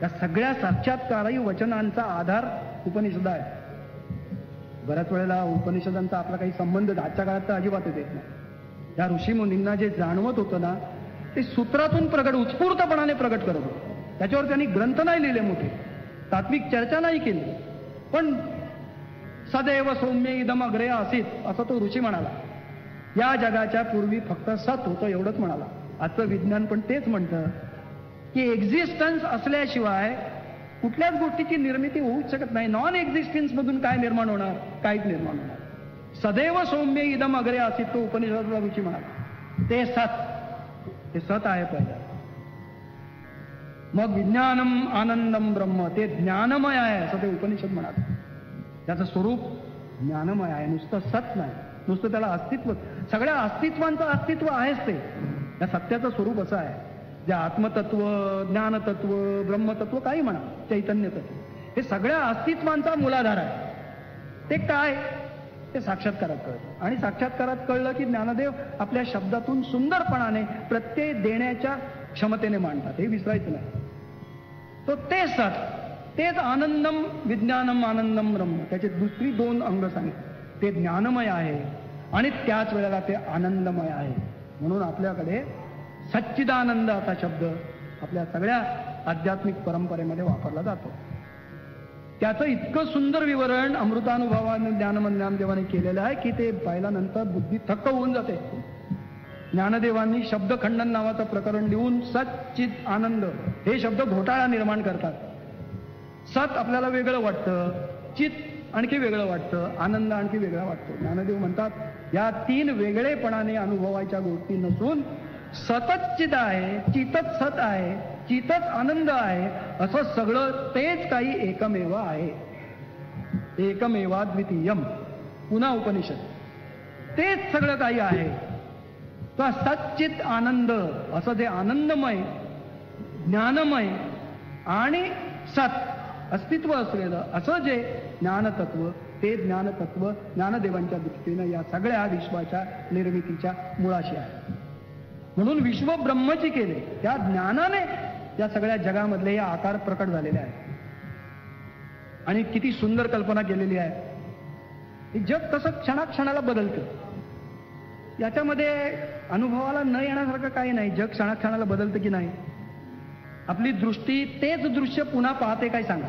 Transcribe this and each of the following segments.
या सगळ्या साक्षात्कारी वचनांचा आधार उपनिषद आहे. बऱ्याच वेळेला उपनिषदांचा आपला काही संबंध आजच्या काळात तर अजिबातच येत नाही. या ऋषीमुनींना जे जाणवत होतं ना ते सूत्रातून प्रगट, उत्स्फूर्तपणाने प्रगट करत होतं. त्याच्यावर त्यांनी ग्रंथ नाही लिहिले मोठे, तात्विक चर्चा नाही केली, पण सदैव सौम्य इदम अग्रे आसीत असं तो ऋषी म्हणाला. या जगाच्या पूर्वी फक्त सत होतं एवढंच म्हणाला. आजचं विज्ञान पण तेच म्हणतं की एक्झिस्टन्स असल्याशिवाय कुठल्याच गोष्टीची निर्मिती होऊच शकत नाही. नॉन एक्झिस्टन्स मधून काय निर्माण होणार? काहीच निर्माण होणार. सदैव सौम्य इदम अग्रे आसीत तो उपनिषदातला ऋषी म्हणाला. ते सत आहे पहिलं. मग विज्ञानम आनंदम ब्रह्म, ते ज्ञानमय आहे असं ते उपनिषद म्हणाल. त्याचं स्वरूप ज्ञानमय आहे, नुसतं सत नाही, नुसतं त्याला अस्तित्व. सगळ्या अस्तित्वांचं अस्तित्व आहेच ते. या सत्याचं स्वरूप असं आहे जे आत्मतत्व, ज्ञानतत्व, ब्रह्मतत्व काही म्हणा, चैतन्य तत्व, हे सगळ्या अस्तित्वांचा मूलाधार आहे. ते काय? ते साक्षात्कारात कळतं. आणि साक्षात्कारात कळलं की ज्ञानदेव आपल्या शब्दातून सुंदरपणाने प्रत्यय देण्याच्या क्षमतेने मांडतात. हे विसरायचं नाही. तो ते सत, तेच आनंदम विज्ञानम आनंदम ब्रह्म. त्याचे दुसरी दोन अंग सांगितले. ते ज्ञानमय आहे आणि त्याच वेळेला ते आनंदमय आहे. म्हणून आपल्याकडे सच्चिदानंद असा शब्द आपल्या सगळ्या आध्यात्मिक परंपरेमध्ये वापरला जातो. त्याचं इतकं सुंदर विवरण अमृतानुभवाने ज्ञानदेवाने केलेलं आहे की ते पाहिल्यानंतर बुद्धी थक्क होऊन जाते. ज्ञानदेवांनी शब्दखंडन नावाचं प्रकरण लिहून सच्चित आनंद हे शब्द घोटाळा निर्माण करतात. सत आपल्याला वेगळं वाटतं, चित आणखी वेगळं वाटतं, आनंद आणखी वेगळा वाटतो. ज्ञानदेव म्हणतात या तीन वेगळेपणाने अनुभवायच्या गोष्टी नसून सतच चित आहे, चितच सत आहे, चितच आनंद आहे, असं सगळं तेच काही एकमेव आहे. एकमेवाद्वितीयम. पुन्हा उपनिषद. तेच सगळं काही आहे. तो सच्चित आनंद असं जे आनंदमय, ज्ञानमय आणि सत अस्तित्व असलेलं असं जे ज्ञानतत्व, ते ज्ञानतत्व ज्ञानदेवांच्या दृष्टीनं या सगळ्या विश्वाच्या निर्मितीच्या मुळाशी आहे. म्हणून विश्व ब्रह्मची केले. त्या ज्ञानाने या सगळ्या जगामधले या आकार प्रकट झालेले आहेत. आणि किती सुंदर कल्पना केलेली आहे. जग कसं क्षणाक्षणाला बदलतं. याच्यामध्ये अनुभवाला न येण्यासारखं काही नाही. जग क्षणाक्षणाला बदलतं की नाही? आपली दृष्टी तेच दृश्य पुन्हा पाहते काय सांगा?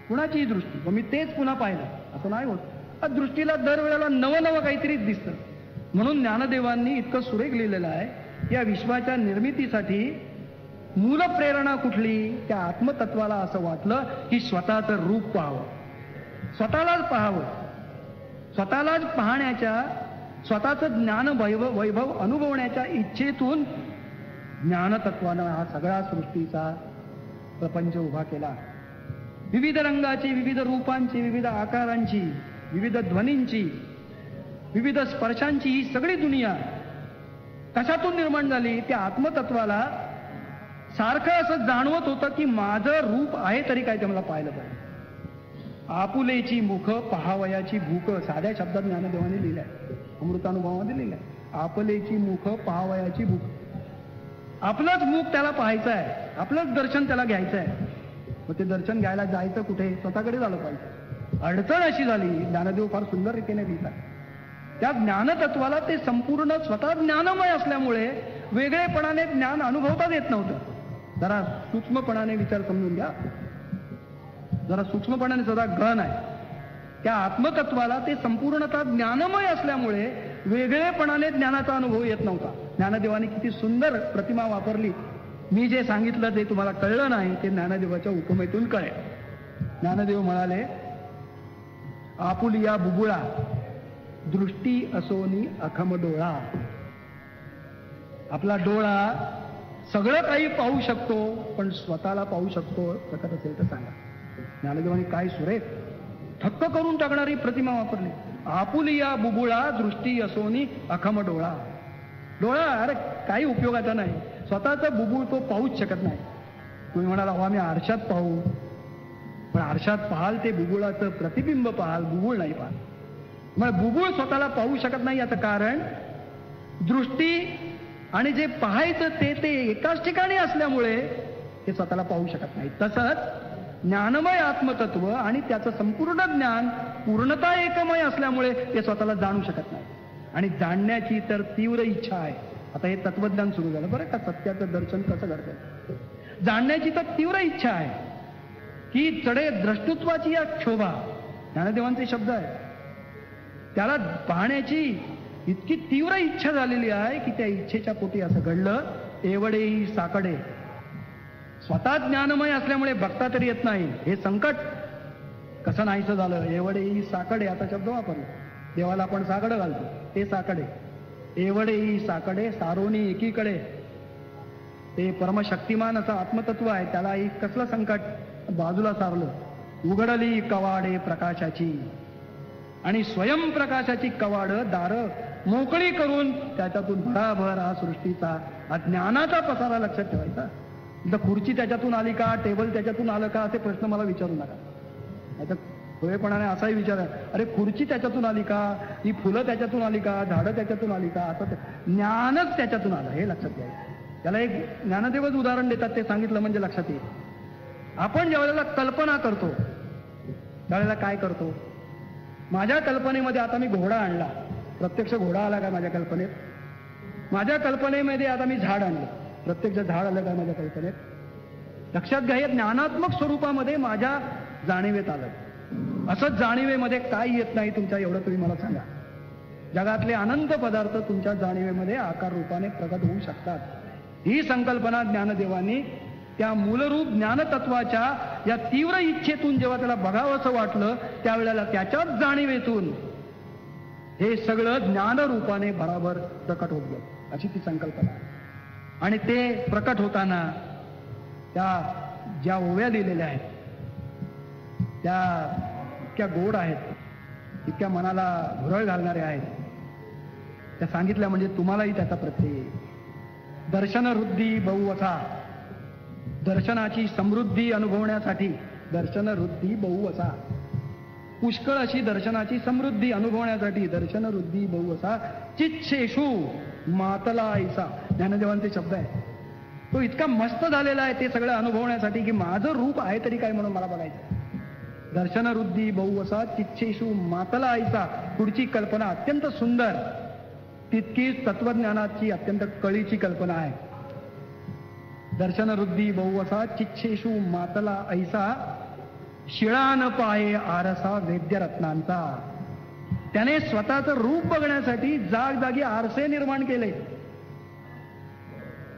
कुणाचीही दृष्टी मी तेच पुन्हा पाहिलं असं नाही होत. दृष्टीला दरवेळेला नवं काहीतरीच दिसतं. म्हणून ज्ञानदेवांनी इतकं सुरेख लिहिलेलं आहे या विश्वाच्या निर्मितीसाठी मूल प्रेरणा कुठली? त्या आत्मतत्वाला असं वाटलं की स्वतःचं रूप पाहावं, स्वतःलाच पाहावं. स्वतःलाच पाहण्याच्या, स्वतःचं ज्ञान वैभव अनुभवण्याच्या इच्छेतून ज्ञानतत्वानं हा सगळा सृष्टीचा प्रपंच उभा केला. विविध रंगाची, विविध रूपांची, विविध आकारांची, विविध ध्वनींची, विविध स्पर्शांची ही सगळी दुनिया कशातून निर्माण झाली? त्या आत्मतत्वाला सारखं असं जाणवत होतं की माझं रूप आहे तरी काय ते मला पाहिलं पाहिजे. आपुलेची मुख पहावयाची भूक, साध्या शब्दात ज्ञानदेवाने लिहिलंय, अमृतानुभवामध्ये लिहिलंय. आपुलेची मुख पहावयाची भूक. आपलंच मुख त्याला पाहायचं आहे, आपलंच दर्शन त्याला घ्यायचं आहे. मग ते दर्शन घ्यायला जायचं कुठे? स्वतःकडे झालं पाहिजे. अडचण अशी झाली, ज्ञानदेव फार सुंदर रीतीने लिहितात, त्या ज्ञानतत्वाला ते संपूर्ण स्वतः ज्ञानमय असल्यामुळे वेगळेपणाने ज्ञान अनुभवताच येत नव्हतं. जरा सूक्ष्मपणाने विचार समजून घ्या. जरा सूक्ष्मपणाने सदा गहन आहे. त्या आत्मतत्वाला ते संपूर्णतः ज्ञानमय असल्यामुळे वेगळेपणाने ज्ञानाचा अनुभव येत नव्हता. ज्ञानदेवाने किती सुंदर प्रतिमा वापरली. मी जे सांगितलं ते तुम्हाला कळलं नाही ते ज्ञानदेवाच्या उपमेतून कळेल. ज्ञानदेव म्हणाले, आपुलिया बुबुळा दृष्टी असोनी अखम डोळा. आपला डोळा सगळं काही पाहू शकतो पण स्वतःला पाहू शकतो शकत असेल तर सांगा. ज्ञानदेवाने काय सुरेख थक्क करून टाकणारी प्रतिमा वापरली. आपुलिया बुबुळा दृष्टी असोनी अखम डोळा. डोळा अरे काही उपयोगाचा नाही. स्वतःचा बुबुळ तो पाहूच शकत नाही. तुम्ही म्हणाला हो आम्ही आरशात पाहू, पण आरशात पाहाल ते बुबुळाचं प्रतिबिंब पाहाल, बुबुळ नाही पाहाल. मग बुबुळ स्वतःला पाहू शकत नाही याचं कारण दृष्टी आणि जे पाहायचं ते एकाच ठिकाणी असल्यामुळे हे स्वतःला पाहू शकत नाही. तसंच ज्ञानमय आत्मतत्व आणि त्याचं संपूर्ण ज्ञान पूर्णता एकमय असल्यामुळे ते स्वतःला जाणू शकत नाही. आणि जाणण्याची तर तीव्र इच्छा आहे. आता हे तत्वज्ञान सुरू झालं बरं का, सत्याचं दर्शन कसं घडतं. जाणण्याची तर तीव्र इच्छा आहे की चढे द्रष्टुत्वाची या क्षोभा, ज्ञानदेवांचे शब्द आहे, त्याला पाहण्याची इतकी तीव्र इच्छा झालेली आहे की त्या इच्छेच्या पोटी असं घडलं, एवढेही साकडे. स्वतः ज्ञानमय असल्यामुळे बघता तरी येत नाही. हे संकट कसं नाहीसं झालं. एवढेही साकडे, आता शब्द वापरला. देवाला आपण साकडं घालतो, ते साकडे. एवढेही साकडे सारोनी एकीकडे. ते परमशक्तिमान असं आत्मतत्व आहे, त्याला एक कसलं संकट बाजूला सारलं. उघडली कवाडे प्रकाशाची, आणि स्वयंप्रकाशाची कवाड दारं मोकळी करून त्याच्यातून भराभर हा सृष्टीचा हा ज्ञानाचा पसारा लक्षात ठेवायचा. तर खुर्ची त्याच्यातून आली का, टेबल त्याच्यातून आलं का, असे प्रश्न मला विचारू नका. आता खुळेपणाने असाही विचार आहे, अरे खुर्ची त्याच्यातून आली का, ही फुलं त्याच्यातून आली का, झाडं त्याच्यातून आली का, असं ज्ञानच त्याच्यातून आलं, हे लक्षात घ्यायचं. त्याला एक ज्ञानदेवच उदाहरण देतात, ते सांगितलं म्हणजे लक्षात येईल. आपण ज्या वेळेला कल्पना करतो त्यावेळेला काय करतो. माझ्या कल्पनेमध्ये आता मी घोडा आणला, प्रत्यक्ष घोडा आला का माझ्या कल्पनेत. माझ्या कल्पनेमध्ये आता मी झाड आणलं, प्रत्यक्ष झाड आलं का माझ्या कल्पनेत. लक्षात घ्या, ज्ञानात्मक स्वरूपामध्ये माझ्या जाणीवेत आलं. असंच जाणीवेमध्ये काय येत नाही तुमच्या, एवढं तुम्ही मला सांगा. जगातले अनंत पदार्थ तुमच्या जाणीवेमध्ये आकार रूपाने प्रगट होऊ शकतात. ही संकल्पना ज्ञानदेवांनी त्या मूलरूप ज्ञानतत्वाच्या या तीव्र इच्छेतून जेव्हा त्याला बघावंसं वाटलं, त्यावेळेला त्याच्याच जाणीवेतून हे सगळं ज्ञानरूपाने भराभर प्रकट होत गेलं, अशी ती संकल्पना. आणि ते प्रकट होताना त्या ज्या ओव्या लिहिलेल्या आहेत त्या इतक्या गोड आहेत, इतक्या मनाला भुरळ घालणाऱ्या आहेत. त्या सांगितल्या म्हणजे तुम्हालाही त्याचा प्रत्यय येईल. दर्शन वृद्धी बहुवसा, दर्शनाची समृद्धी अनुभवण्यासाठी दर्शन वृद्धी बहुवसा, पुष्कळ अशी दर्शनाची समृद्धी अनुभवण्यासाठी दर्शन वृद्धी बहुवसा, चिच्छेषु मातला ऐसा, ज्ञानदेवांचे शब्द आहे. तो इतका मस्त झालेला आहे ते सगळं अनुभवण्यासाठी की माझं रूप आहे तरी काय म्हणून मला बघायचं. दर्शन वृद्धी बहुवसा चिच्छेषु मातला ऐसा, पुढची कल्पना अत्यंत सुंदर, तितकीच तत्वज्ञानाची अत्यंत कळीची कल्पना आहे. दर्शन वृद्धी बहुवसा चिच्छेषु मातला ऐसा, शिळान पाहे आरसा वेद्य रत्नांचा. त्याने स्वतःचं रूप बघण्यासाठी जागजागी आरसे निर्माण केले.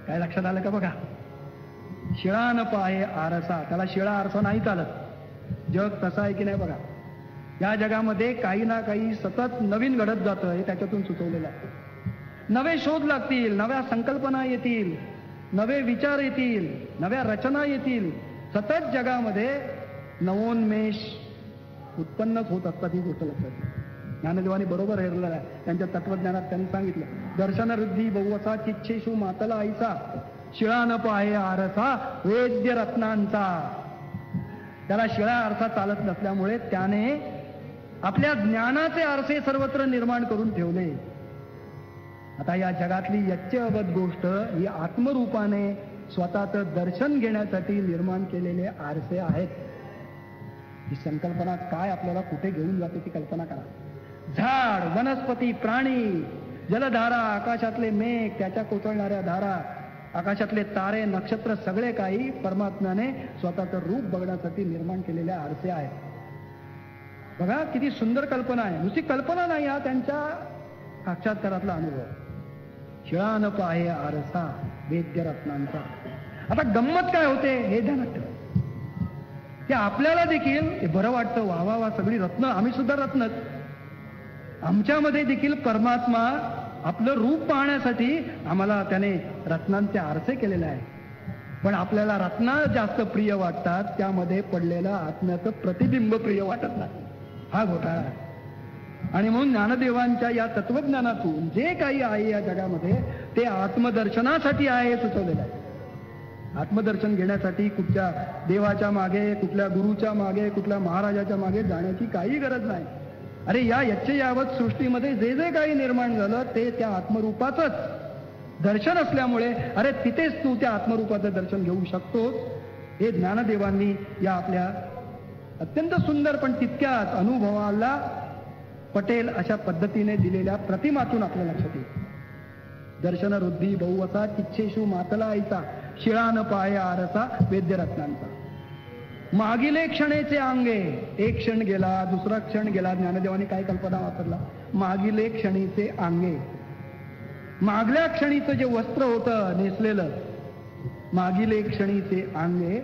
काय लक्षात आलं का बघा. शिळान पाहे आरसा, त्याला शिळा आरसा नाही चालत. जग तसं आहे की नाही बघा. या जगामध्ये काही ना काही सतत नवीन घडत जातं, हे त्याच्यातून सुचवलेलं आहे. नवे शोध लागतील, नव्या संकल्पना येतील, नवे विचार येतील, नव्या रचना येतील. सतत जगामध्ये नवोन्मेष उत्पन्नच होत असतात, ही गोष्ट लक्षात. ज्ञानदेवानी बरोबर हेरलेलं आहे. त्यांच्या तत्वज्ञानात त्यांनी सांगितलं, दर्शन वृद्धी बहुवसा चिच्छेषु मातला ऐसा, शिळा न पाहे आरसा वेद्य रत्नांचा. त्याला शिळा आरसा चालत नसल्यामुळे त्याने आपल्या ज्ञानाचे आरसे सर्वत्र निर्माण करून ठेवले. आता या जगातली यच्चअवध गोष्ट ही आत्मरूपाने स्वतःचं दर्शन घेण्यासाठी निर्माण केलेले आरसे आहेत. ही संकल्पना काय आपल्याला कुठे घेऊन जाते ती कल्पना करा. झाड, वनस्पती, प्राणी, जलधारा, आकाशातले मेघ, त्याच्या कोसळणाऱ्या धारा, आकाशातले तारे, नक्षत्र, सगळे काही परमात्म्याने स्वतःचं रूप बघण्यासाठी निर्माण केलेले आरसे आहेत. बघा किती सुंदर कल्पना आहे. नुसती कल्पना नाही, हा त्यांच्या साक्षात्कारातला अनुभव. शिळा न पाहे आरसा वेद्य रत्नांचा. आता गंमत काय होते हे ध्यानात ठेवा की आपल्याला देखील हे बरं वाटतं, वा वा वा सगळी रत्न, आम्ही सुद्धा रत्नच. आमच्यामध्ये देखील परमात्मा आपलं रूप पाहण्यासाठी आम्हाला त्याने रत्नांचे आरसे केलेले आहे. पण आपल्याला रत्ना जास्त प्रिय वाटतात, त्यामध्ये पडलेलं आत्म्याचं प्रतिबिंब प्रिय वाटत नाही. हा घोटाळा आहे. आणि म्हणून ज्ञानदेवांच्या या तत्वज्ञानातून जे काही आहे या जगामध्ये ते आत्मदर्शनासाठी आहे हे सुचवलेलं आहे. आत्मदर्शन घेण्यासाठी कुठच्या देवाच्या मागे, कुठल्या गुरुच्या मागे, कुठल्या महाराजाच्या मागे जाण्याची काही गरज नाही. अरे या यच्चयावत सृष्टीमध्ये जे जे काही निर्माण झालं ते त्या आत्मरूपाचंच दर्शन असल्यामुळे अरे तिथेच तू त्या आत्मरूपाचं दर्शन घेऊ शकतोस. हे ज्ञानदेवांनी या आपल्या अत्यंत सुंदर पण तितक्याच अनुभवाला पटेल अशा पद्धतीने दिलेल्या प्रतिमातून आपल्या लक्षात येईल. दर्शन रुद्धी बहुवसा किच्छेशू मातला आईचा शिळान पाय आरसा वेद्यरत्नांचा. मागिले क्षणेचे अंगे, एक क्षण गेला दुसरा क्षण गेला. ज्ञानदेवाने काय कल्पना वापरला? मागिले क्षणीचे अंगे. मागल्या क्षणीचं जे वस्त्र होतं नेसलेलं, मागिले क्षणीचे अंगे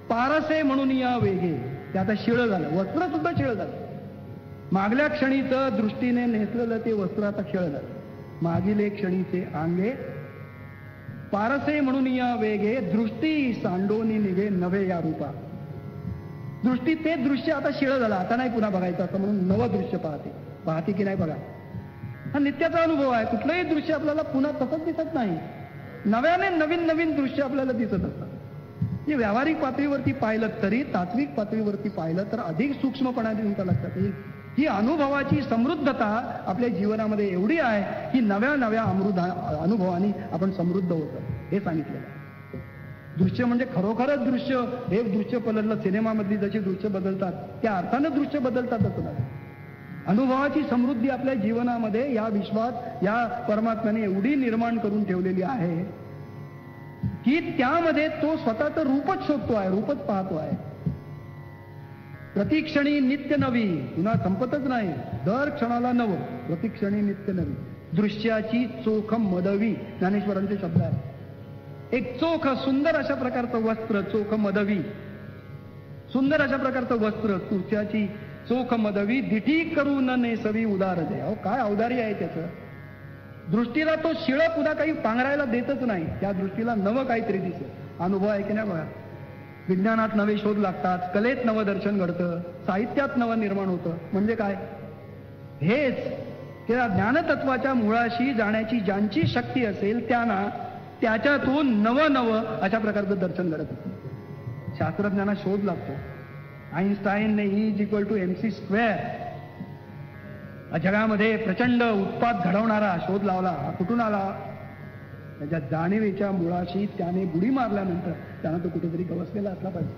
पारसे म्हणून या वेगे. ते आता शिळ झालं, वस्त्र सुद्धा शिळ झालं. मागल्या क्षणीचं दृष्टीने नेसलेलं ते वस्त्र आता शिळ झालं. मागिले क्षणीचे अंगे पारसे म्हणून या वेगे, दृष्टी सांडोनी निघे नवे या रूपा. दृष्टी ते दृश्य आता शिळ झालं, आता नाही पुन्हा बघायचं असं म्हणून नवं दृश्य पाहते की नाही बघा. हा नित्याचा अनुभव आहे. कुठलंही दृश्य आपल्याला पुन्हा तसंच दिसत नाही, नव्याने नवीन नवीन दृश्य आपल्याला दिसत असतात. हे व्यावहारिक पातळीवरती पाहिलं तरी तात्विक पातळीवरती पाहिलं तर अधिक सूक्ष्मपणाने तुमच्या लक्षात येईल. ही अनुभवाची समृद्धता आपल्या जीवनामध्ये एवढी आहे की नव्या नव्या अनुभवाने आपण समृद्ध होतो हे सांगितलेलं आहे. दृश्य म्हणजे खरोखरच दृश्य. हे दृश्य बदललं, सिनेमामधली जशी दृश्य बदलतात त्या अर्थानं दृश्य बदलतात असं नाही. अनुभवाची समृद्धी आपल्या जीवनामध्ये या विश्वात या परमात्म्याने एवढी निर्माण करून ठेवलेली आहे की त्यामध्ये तो स्वतःचं रूपच शोधतो आहे, रूपच पाहतो आहे. प्रतिक्षणी नित्य नवी, पुन्हा संपतच नाही, दर क्षणाला नवं. प्रतिक्षणी नित्य नवी, दृश्याची चोख मदवी ज्ञानेश्वरांचे शब्द आहे. एक चोख सुंदर अशा प्रकारचं वस्त्र, चोख मदवी, सुंदर अशा प्रकारचं वस्त्र, दृश्याची चोख मदवी, दिठी करून नेसवी उदार दे. अहो काय औदार्य आहे त्याचं. दृष्टीला तो शिळ पुन्हा काही पांघरायला देतच नाही, त्या दृष्टीला नवं काहीतरी दिसेल. अनुभव आहे की नाही बघा. विज्ञानात नवे शोध लागतात, कलेत नवं दर्शन घडतं, साहित्यात नवं निर्माण होतं. म्हणजे काय? हेच की ज्ञानतत्वाच्या मुळाशी जाण्याची ज्यांची शक्ती असेल त्यांना त्याच्यातून नवं नवं अशा प्रकारचं दर्शन घडत असतं. शास्त्रज्ञांना शोध लागतो. आईन्स्टाईनने E=mc², जगामध्ये प्रचंड उत्पात घडवणारा शोध लावला. कुठून आला? त्याच्या जाणीवेच्या मुळाशी त्याने बुडी मारल्यानंतर त्यानं तो कुठेतरी गवसलेला असला पाहिजे.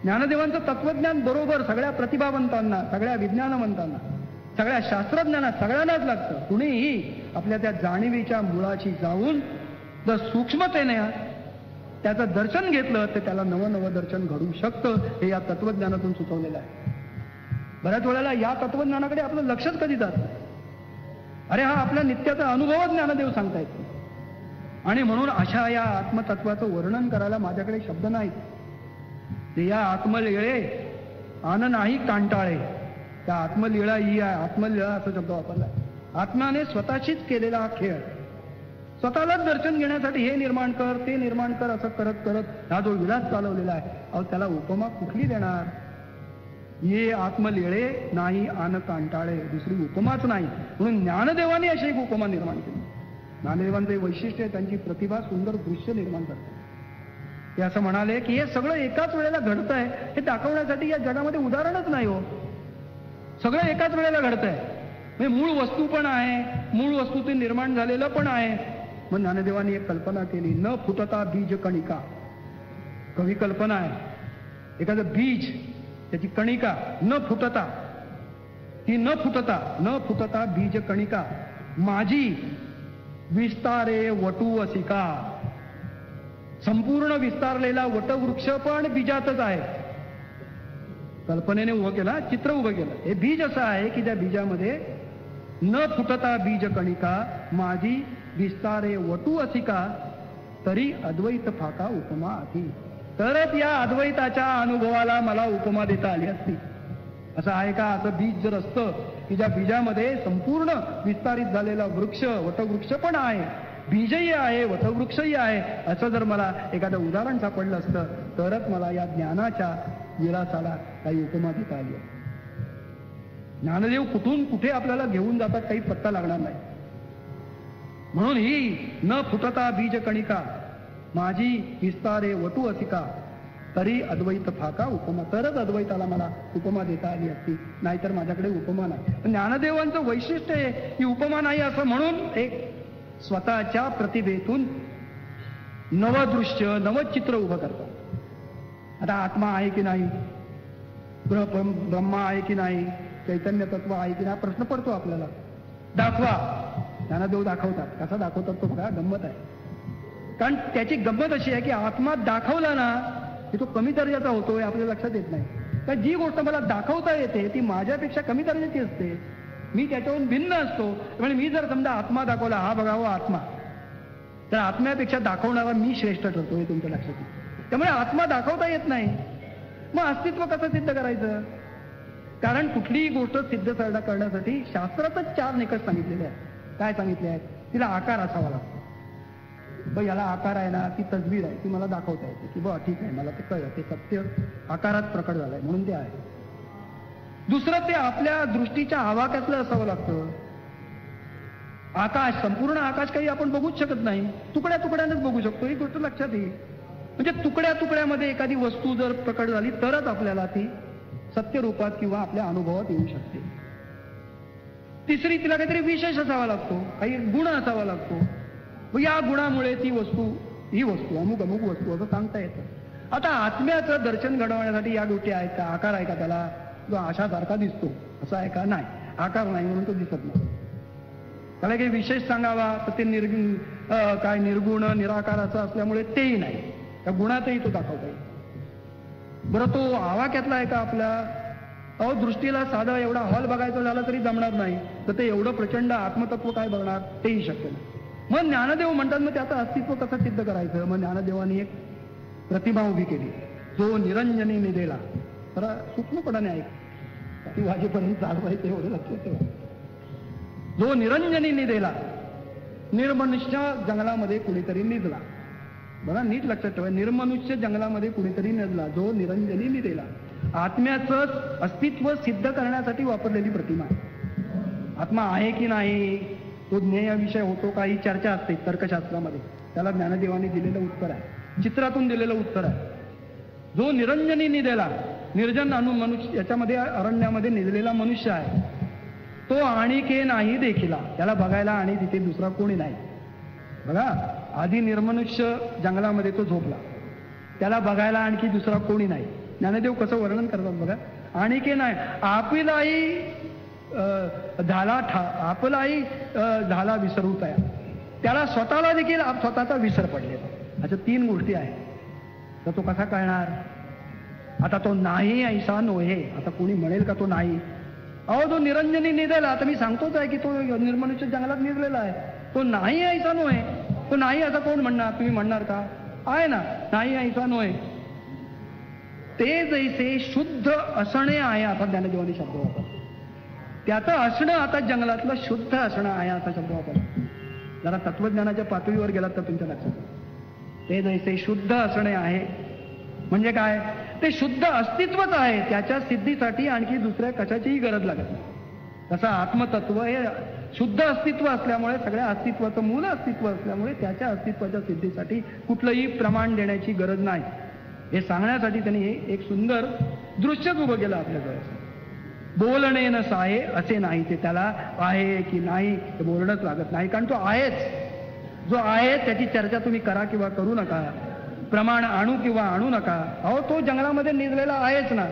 ज्ञानदेवांचं तत्वज्ञान बरोबर सगळ्या प्रतिभावंतांना, सगळ्या विज्ञानवंतांना, सगळ्या शास्त्रज्ञांना, सगळ्यांनाच लागतं. कुणीही आपल्या त्या जाणीवेच्या मुळाशी जाऊन जर सूक्ष्मतेने त्याचं दर्शन घेतलं तर त्याला नवं नवं दर्शन घडू शकतं. हे या तत्वज्ञानातून सुचवलेलं आहे. बऱ्याच वेळेला या तत्वज्ञानाकडे आपलं लक्षच कधी जात नाही. अरे हा आपल्या नित्याचा अनुभव ज्ञानदेव सांगतायत. आणि म्हणून अशा या आत्मतत्वाचं वर्णन करायला माझ्याकडे शब्द नाहीत. ते या आत्मलीळे आन नाही कांटाळे. त्या आत्मलीळा ही आहे. आत्मलीळा असा शब्द वापरलाय. आत्म्याने स्वतःशीच केलेला हा खेळ. स्वतःलाच दर्शन घेण्यासाठी हे निर्माण कर ते निर्माण कर असं करत करत हा जो विलास चालवलेला आहे, अहो त्याला उपमा कुठली देणार? ये आत्मलीळे नाही आन कांटाळे, दुसरी उपमाच नाही. म्हणून ज्ञानदेवाने अशी एक उपमा निर्माण केली. ज्ञानदेवांचे वैशिष्ट्य आहे त्यांची प्रतिभा सुंदर दृश्य निर्माण करते. ते असं म्हणाले की हे सगळं एकाच वेळेला घडत आहे हे दाखवण्यासाठी या जगामध्ये उदाहरणच नाही हो. सगळं एकाच वेळेला घडत आहे. म्हणजे मूळ वस्तू पण आहे, मूळ वस्तूतून निर्माण झालेलं पण आहे. मग ज्ञानदेवांनी एक कल्पना केली, न फुटता बीज कणिका. कवी कल्पना आहे, एखादं बीज त्याची कणिका न फुटता, ती न फुटता बीज कणिका माझी विस्तारे वटू असिका. संपूर्ण विस्तारलेला वटवृक्ष पण बीजातच आहे. कल्पनेने उभं केला, चित्र उभं केलं. हे बीज असं आहे की त्या बीजामध्ये न फुटता बीज कणिका माझी विस्तारे वटू असिका तरी अद्वैत फाका उपमा आधी. तरच या अद्वैताच्या अनुभवाला मला उपमा देता आली असती. असं आहे का? असं बीज जर असतं की ज्या बीजामध्ये संपूर्ण विस्तारित झालेला वृक्ष, वटवृक्ष पण आहे, बीजही आहे, वटवृक्षही आहे, असं जर मला एखादं उदाहरण सापडलं असतं तरच मला या ज्ञानाच्या विलासाला काही उपमा देता आली आहे. ज्ञानदेव कुठून कुठे आपल्याला घेऊन जातात काही पत्ता लागणार नाही. म्हणून ही न फुटता बीज कणिका माझी विस्तारे वटू असिका तरी अद्वैत फाका उपमा. तरच अद्वैताला मला उपमा देता आली असती, नाहीतर माझ्याकडे उपमा नाही. ज्ञानदेवांचं वैशिष्ट्य आहे की उपमा नाही असं म्हणून एक स्वतःच्या प्रतिभेतून नवं दृश्य, नवं चित्र उभं करतात. आता आत्मा आहे की नाही, ब्रह्मा आहे की नाही, चैतन्य तत्व आहे की नाही, प्रश्न पडतो आपल्याला. दाखवा. ज्ञानदेव दाखवतात. कसा दाखवतात तो बघा, गंमत आहे. कारण त्याची गंमत अशी आहे की आत्मा दाखवला ना की तो कमी दर्जाचा होतो हे आपल्या लक्षात येत नाही. कारण जी गोष्ट मला दाखवता येते ती माझ्यापेक्षा कमी दर्जाची असते, मी त्याच्याहून भिन्न असतो. म्हणजे मी जर समजा आत्मा दाखवला, हा बघा हो आत्मा, तर आत्म्यापेक्षा दाखवणारा मी श्रेष्ठ ठरतो हे तुमच्या लक्षात येईल. त्यामुळे आत्मा दाखवता येत नाही, मग अस्तित्व कसं सिद्ध करायचं? कारण कुठलीही गोष्ट सिद्ध करण्यासाठी शास्त्रातच 4 निकष सांगितलेले आहेत. काय सांगितले आहेत? तिला आकार असावा लागतो. याला आकार आहे ना, ती तस्वीर आहे, ती मला दाखवता येते की बघा ठीक आहे, मला ते कळलं, ते सत्य आकारात प्रकट झालंय म्हणून ते आहे. दुसरं, ते आपल्या दृष्टीच्या आवाक्यातलं असावं लागतं. आकाश, संपूर्ण आकाश काही आपण बघूच शकत नाही, तुकड्या तुकड्यानंच बघू शकतो, ही गोष्ट लक्षात येईल. म्हणजे तुकड्या तुकड्यामध्ये एखादी वस्तू जर प्रकट झाली तरच आपल्याला ती सत्य रूपात किंवा आपल्या अनुभवात येऊ शकते. तिसरी, तिला काहीतरी विशेष असावा लागतो, काही गुण असावा लागतो. या गुणामुळे ती वस्तू, ही वस्तू अमुक अमुक वस्तू असं सांगता येतं. आता आत्म्याचं दर्शन घडवण्यासाठी या गोष्टी आहेत का? आकार आहे का त्याला? जो आशासारखा दिसतो असं आहे का? नाही, आकार नाही म्हणून तो दिसत नाही. त्याला काही विशेष सांगावा तर ते निर्गुण निराकार असं असल्यामुळे तेही नाही, त्या गुणातही तो दाखवता येईल. बरं, तो आवाक्यातला आहे का आपल्या? दृष्टीला साधं एवढा हॉल बघायचं झालं तरी जमणार नाही, तर ते एवढं प्रचंड आत्मतत्व काय बघणार, तेही शक्य नाही. मग ज्ञानदेव म्हणतात, मग त्याचं अस्तित्व कसं सिद्ध करायचं? मग ज्ञानदेवानी एक प्रतिमा उभी केली, जो निरंजनी निदेला. जरा सूक्ष्मपणाने ऐक, ती वाजेपर्यंत चालवायचं एवढं लक्षात ठेवा. जो निरंजनी निदेला, निर्मनुष्य जंगलामध्ये कुणीतरी निजला. बघा, नीट लक्षात ठेवा, निर्मनुष्य जंगलामध्ये कुणीतरी निजला, जो निरंजनी निदेला. आत्म्याचं अस्तित्व सिद्ध करण्यासाठी वापरलेली प्रतिमा. आत्मा आहे की नाही, तो ज्ञेय विषय होतो का, ही चर्चा असते तर्कशास्त्रामध्ये. त्याला ज्ञानदेवाने दिलेलं उत्तर आहे, चित्रातून दिलेलं उत्तर आहे. जो निरंजनी निदेला, निर्जन मनुष्य, याच्यामध्ये अरण्यामध्ये निजलेला मनुष्य आहे, तो आणिके नाही देखिला. त्याला बघायला आणि तिथे दुसरा कोणी नाही. बघा, आधी निर्मनुष्य जंगलामध्ये तो झोपला, त्याला बघायला आणखी दुसरा कोणी नाही. ज्ञानदेव कसं वर्णन करतात बघा, आणिके नाही, आपलाही झाला विसरू तया. त्याला स्वतःला देखील स्वतःचा विसर पडलेला. अशा 3 गोष्टी आहेत. तर तो कसा कळणार? आता तो नाही ऐसा नोहे. आता कोणी म्हणेल का तो नाही? तो निरंजनी निदेला. आता मी सांगतोच आहे की तो निर्मनुष्य जंगलात निजलेला आहे. तो नाही ऐसा नोहे. तो नाही असं कोण म्हणणार? तुम्ही म्हणणार का? आहे ना, नाही ऐसा नोहे. ते जैसे शुद्ध असणे आहे. आता ज्ञानदेवानी शब्द वापरला. त्याचं असणं आता जंगलातलं शुद्ध असणं आहे असा शब्द वापरला. जरा तत्वज्ञानाच्या पातळीवर गेलात तर तुमच्या लक्षात. ते जैसे शुद्ध असणे आहे म्हणजे काय? ते शुद्ध अस्तित्वच आहे. त्याच्या सिद्धीसाठी आणखी दुसऱ्या कशाचीही गरज लागत नाही. तसं आत्मतत्व हे शुद्ध अस्तित्व असल्यामुळे, सगळ्या अस्तित्वाचं मूल अस्तित्व असल्यामुळे त्याच्या अस्तित्वाच्या सिद्धीसाठी कुठलंही प्रमाण देण्याची गरज नाही. हे सांगण्यासाठी त्यांनी हे एक सुंदर दृश्यच उभं केलं आपल्याकडे. बोलणे न साहे असे नाही. ते त्याला आहे की नाही हे बोलणंच लागत नाही, कारण तो आहेच. जो आहे त्याची चर्चा तुम्ही करा किंवा करू नका, प्रमाण आणू किंवा आणू नका. तो जंगलामध्ये निजलेला आहेच ना.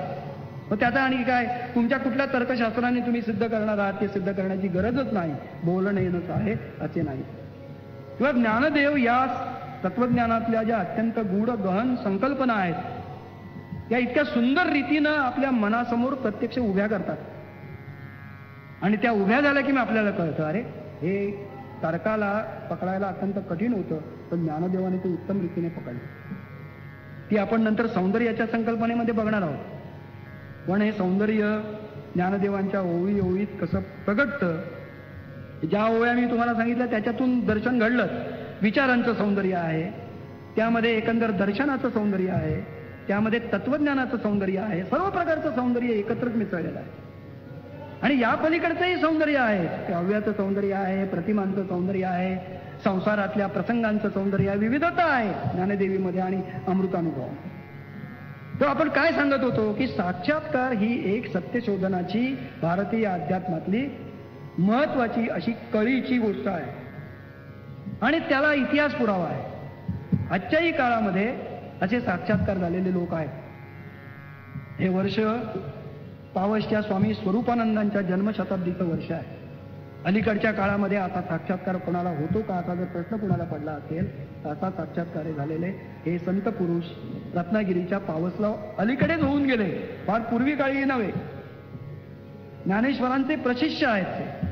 मग त्याचा आणि काय तुमच्या कुठल्या तर्कशास्त्राने तुम्ही सिद्ध करणार आहात ते सिद्ध करण्याची गरजच नाही. बोलणे न साहे असे नाही. किंवा ज्ञानदेव या तत्वज्ञानातल्या ज्या अत्यंत गूढ गहन संकल्पना आहेत, या इतक्या सुंदर रीतीनं आपल्या मनासमोर प्रत्यक्ष उभ्या करतात. आणि त्या उभ्या झाल्या की मग आपल्याला कळतं, अरे हे तर्काला पकडायला अत्यंत कठीण होतं, पण ज्ञानदेवाने ते उत्तम रीतीने पकडलं. ती आपण नंतर सौंदर्याच्या संकल्पनेमध्ये बघणार आहोत. पण हे सौंदर्य ज्ञानदेवांच्या ओळी ओळीत कसं प्रगटतं, ज्या ओव्या मी तुम्हाला सांगितल्या त्याच्यातून दर्शन घडलं. विचारांचं सौंदर्य आहे, त्यामध्ये एकंदर दर्शनाचं सौंदर्य आहे, त्यामध्ये तत्वज्ञानाचं सौंदर्य आहे. सर्व प्रकारचं सौंदर्य एकत्रच मिसळलेलं आहे. आणि या पलीकडचंही सौंदर्य आहे. काव्याचं सौंदर्य आहे, प्रतिमांचं सौंदर्य आहे, संसारातल्या प्रसंगांचं सौंदर्य आहे, विविधता आहे ज्ञानदेवीमध्ये आणि अमृतानुभव. तर आपण काय सांगत होतो की साक्षात्कार ही एक सत्यशोधनाची भारतीय अध्यात्मातली महत्वाची अशी कळीची गोष्ट आहे. आणि त्याला इतिहास पुरावा आहे. आजच्याही काळामध्ये असे साक्षात्कार झालेले लोक आहेत. हे वर्ष पावसच्या स्वामी स्वरूपानंदांच्या जन्मशताब्दीचं वर्ष आहे. अलीकडच्या काळामध्ये आता साक्षात्कार कोणाला होतो का असा जर प्रश्न कोणाला पडला असेल तर असा साक्षात्कार झालेले हे संत पुरुष रत्नागिरीच्या पावसला अलीकडेच होऊन गेले, फार पूर्वी काळी नव्हे. ज्ञानेश्वरांचे प्रशिष्य आहेत ते.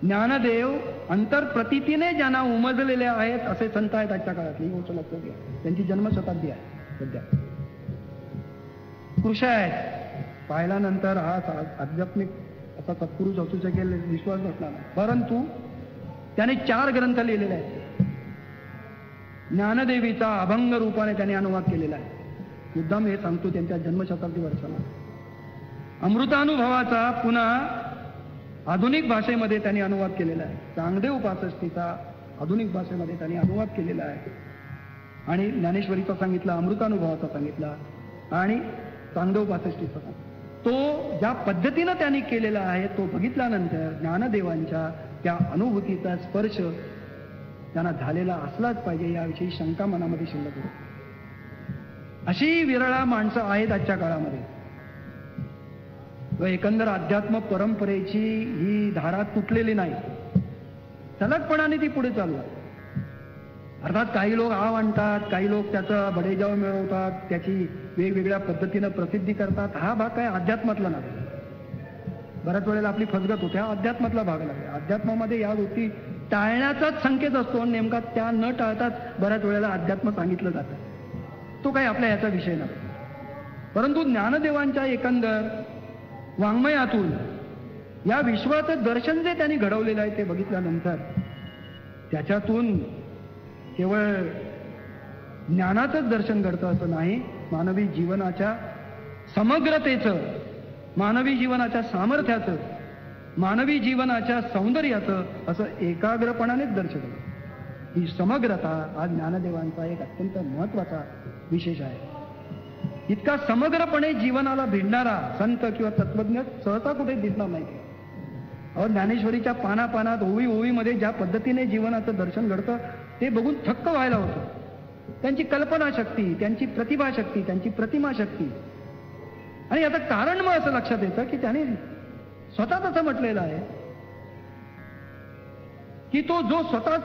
ज्ञानदेव अंतरप्रतीतीने ज्यांना उमजलेले आहेत असे संत आहेत आजच्या काळात. ही गोष्ट लक्षात घ्या. त्यांची जन्मशताब्दी आहे सध्या. कृष आहेत. पाहिल्यानंतर हा आध्यात्मिक असा सत्पुरुष असू शकेल विश्वास बसला नाही, परंतु त्याने 4 ग्रंथ लिहिलेले आहेत. ज्ञानदेवीचा अभंग रूपाने त्याने अनुवाद केलेला आहे. मुद्दाम हे सांगतो त्यांच्या जन्मशताब्दी वर्षाला. अमृतानुभवाचा पुन्हा आधुनिक भाषेमध्ये त्यांनी अनुवाद केलेला आहे. चांगदेव 65चा आधुनिक भाषेमध्ये त्यांनी अनुवाद केलेला आहे. आणि ज्ञानेश्वरीचा सांगितला, अमृतानुभवाचा सांगितला आणि चांगदेव 65चा सांगितला. तो ज्या पद्धतीनं त्यांनी केलेला आहे तो बघितल्यानंतर ज्ञानदेवांच्या त्या अनुभूतीचा स्पर्श त्यांना झालेला असलाच पाहिजे याविषयी शंका मनामध्ये शिल्लक होती. अशी विरळा माणसं आहेत आजच्या काळामध्ये. व एकंदर अध्यात्म परंपरेची ही धारा तुटलेली नाही, सलगपणाने ती पुढे चालू आहे. अर्थात काही लोक आणतात, काही लोक त्याचा बडेजाव मिळवतात, त्याची वेगवेगळ्या पद्धतीनं प्रसिद्धी करतात. हा भाग काय अध्यात्मातला नाही. बऱ्याच वेळेला आपली फसगत होते. हा अध्यात्मातला भाग नाही. अध्यात्मामध्ये या गोष्टी टाळण्याचाच संकेत असतो. नेमका त्या न टाळताच बऱ्याच वेळेला अध्यात्म सांगितलं जातं. तो काही आपल्या याचा विषय नाही. परंतु ज्ञानदेवांच्या एकंदर वाङ्मयातून या विश्वाचं दर्शन जे त्यांनी घडवलेलं आहे ते बघितल्यानंतर त्याच्यातून केवळ ज्ञानाचंच दर्शन घडतं असं नाही, मानवी जीवनाच्या समग्रतेचं, मानवी जीवनाच्या सामर्थ्याचं, मानवी जीवनाच्या सौंदर्याचं असं एकाग्रपणानेच दर्शन होतं. ही समग्रता आज ज्ञानदेवांचा एक अत्यंत महत्वाचा विशेष आहे. इतका समग्रपणे जीवनाला भिडणारा संत किंवा तत्वज्ञ सहसा कुठे दिसणार नाही. अहो, ज्ञानेश्वरीच्या पानापानात ओवी ओवीमध्ये ज्या पद्धतीने जीवनाचं दर्शन घडतं ते बघून थक्क व्हायला होतं. त्यांची कल्पनाशक्ती, त्यांची प्रतिभाशक्ती, त्यांची प्रतिमाशक्ती. आणि याचं कारण मग असं लक्षात येतं की त्याने स्वतःच असं म्हटलेलं आहे की तो जो स्वतःच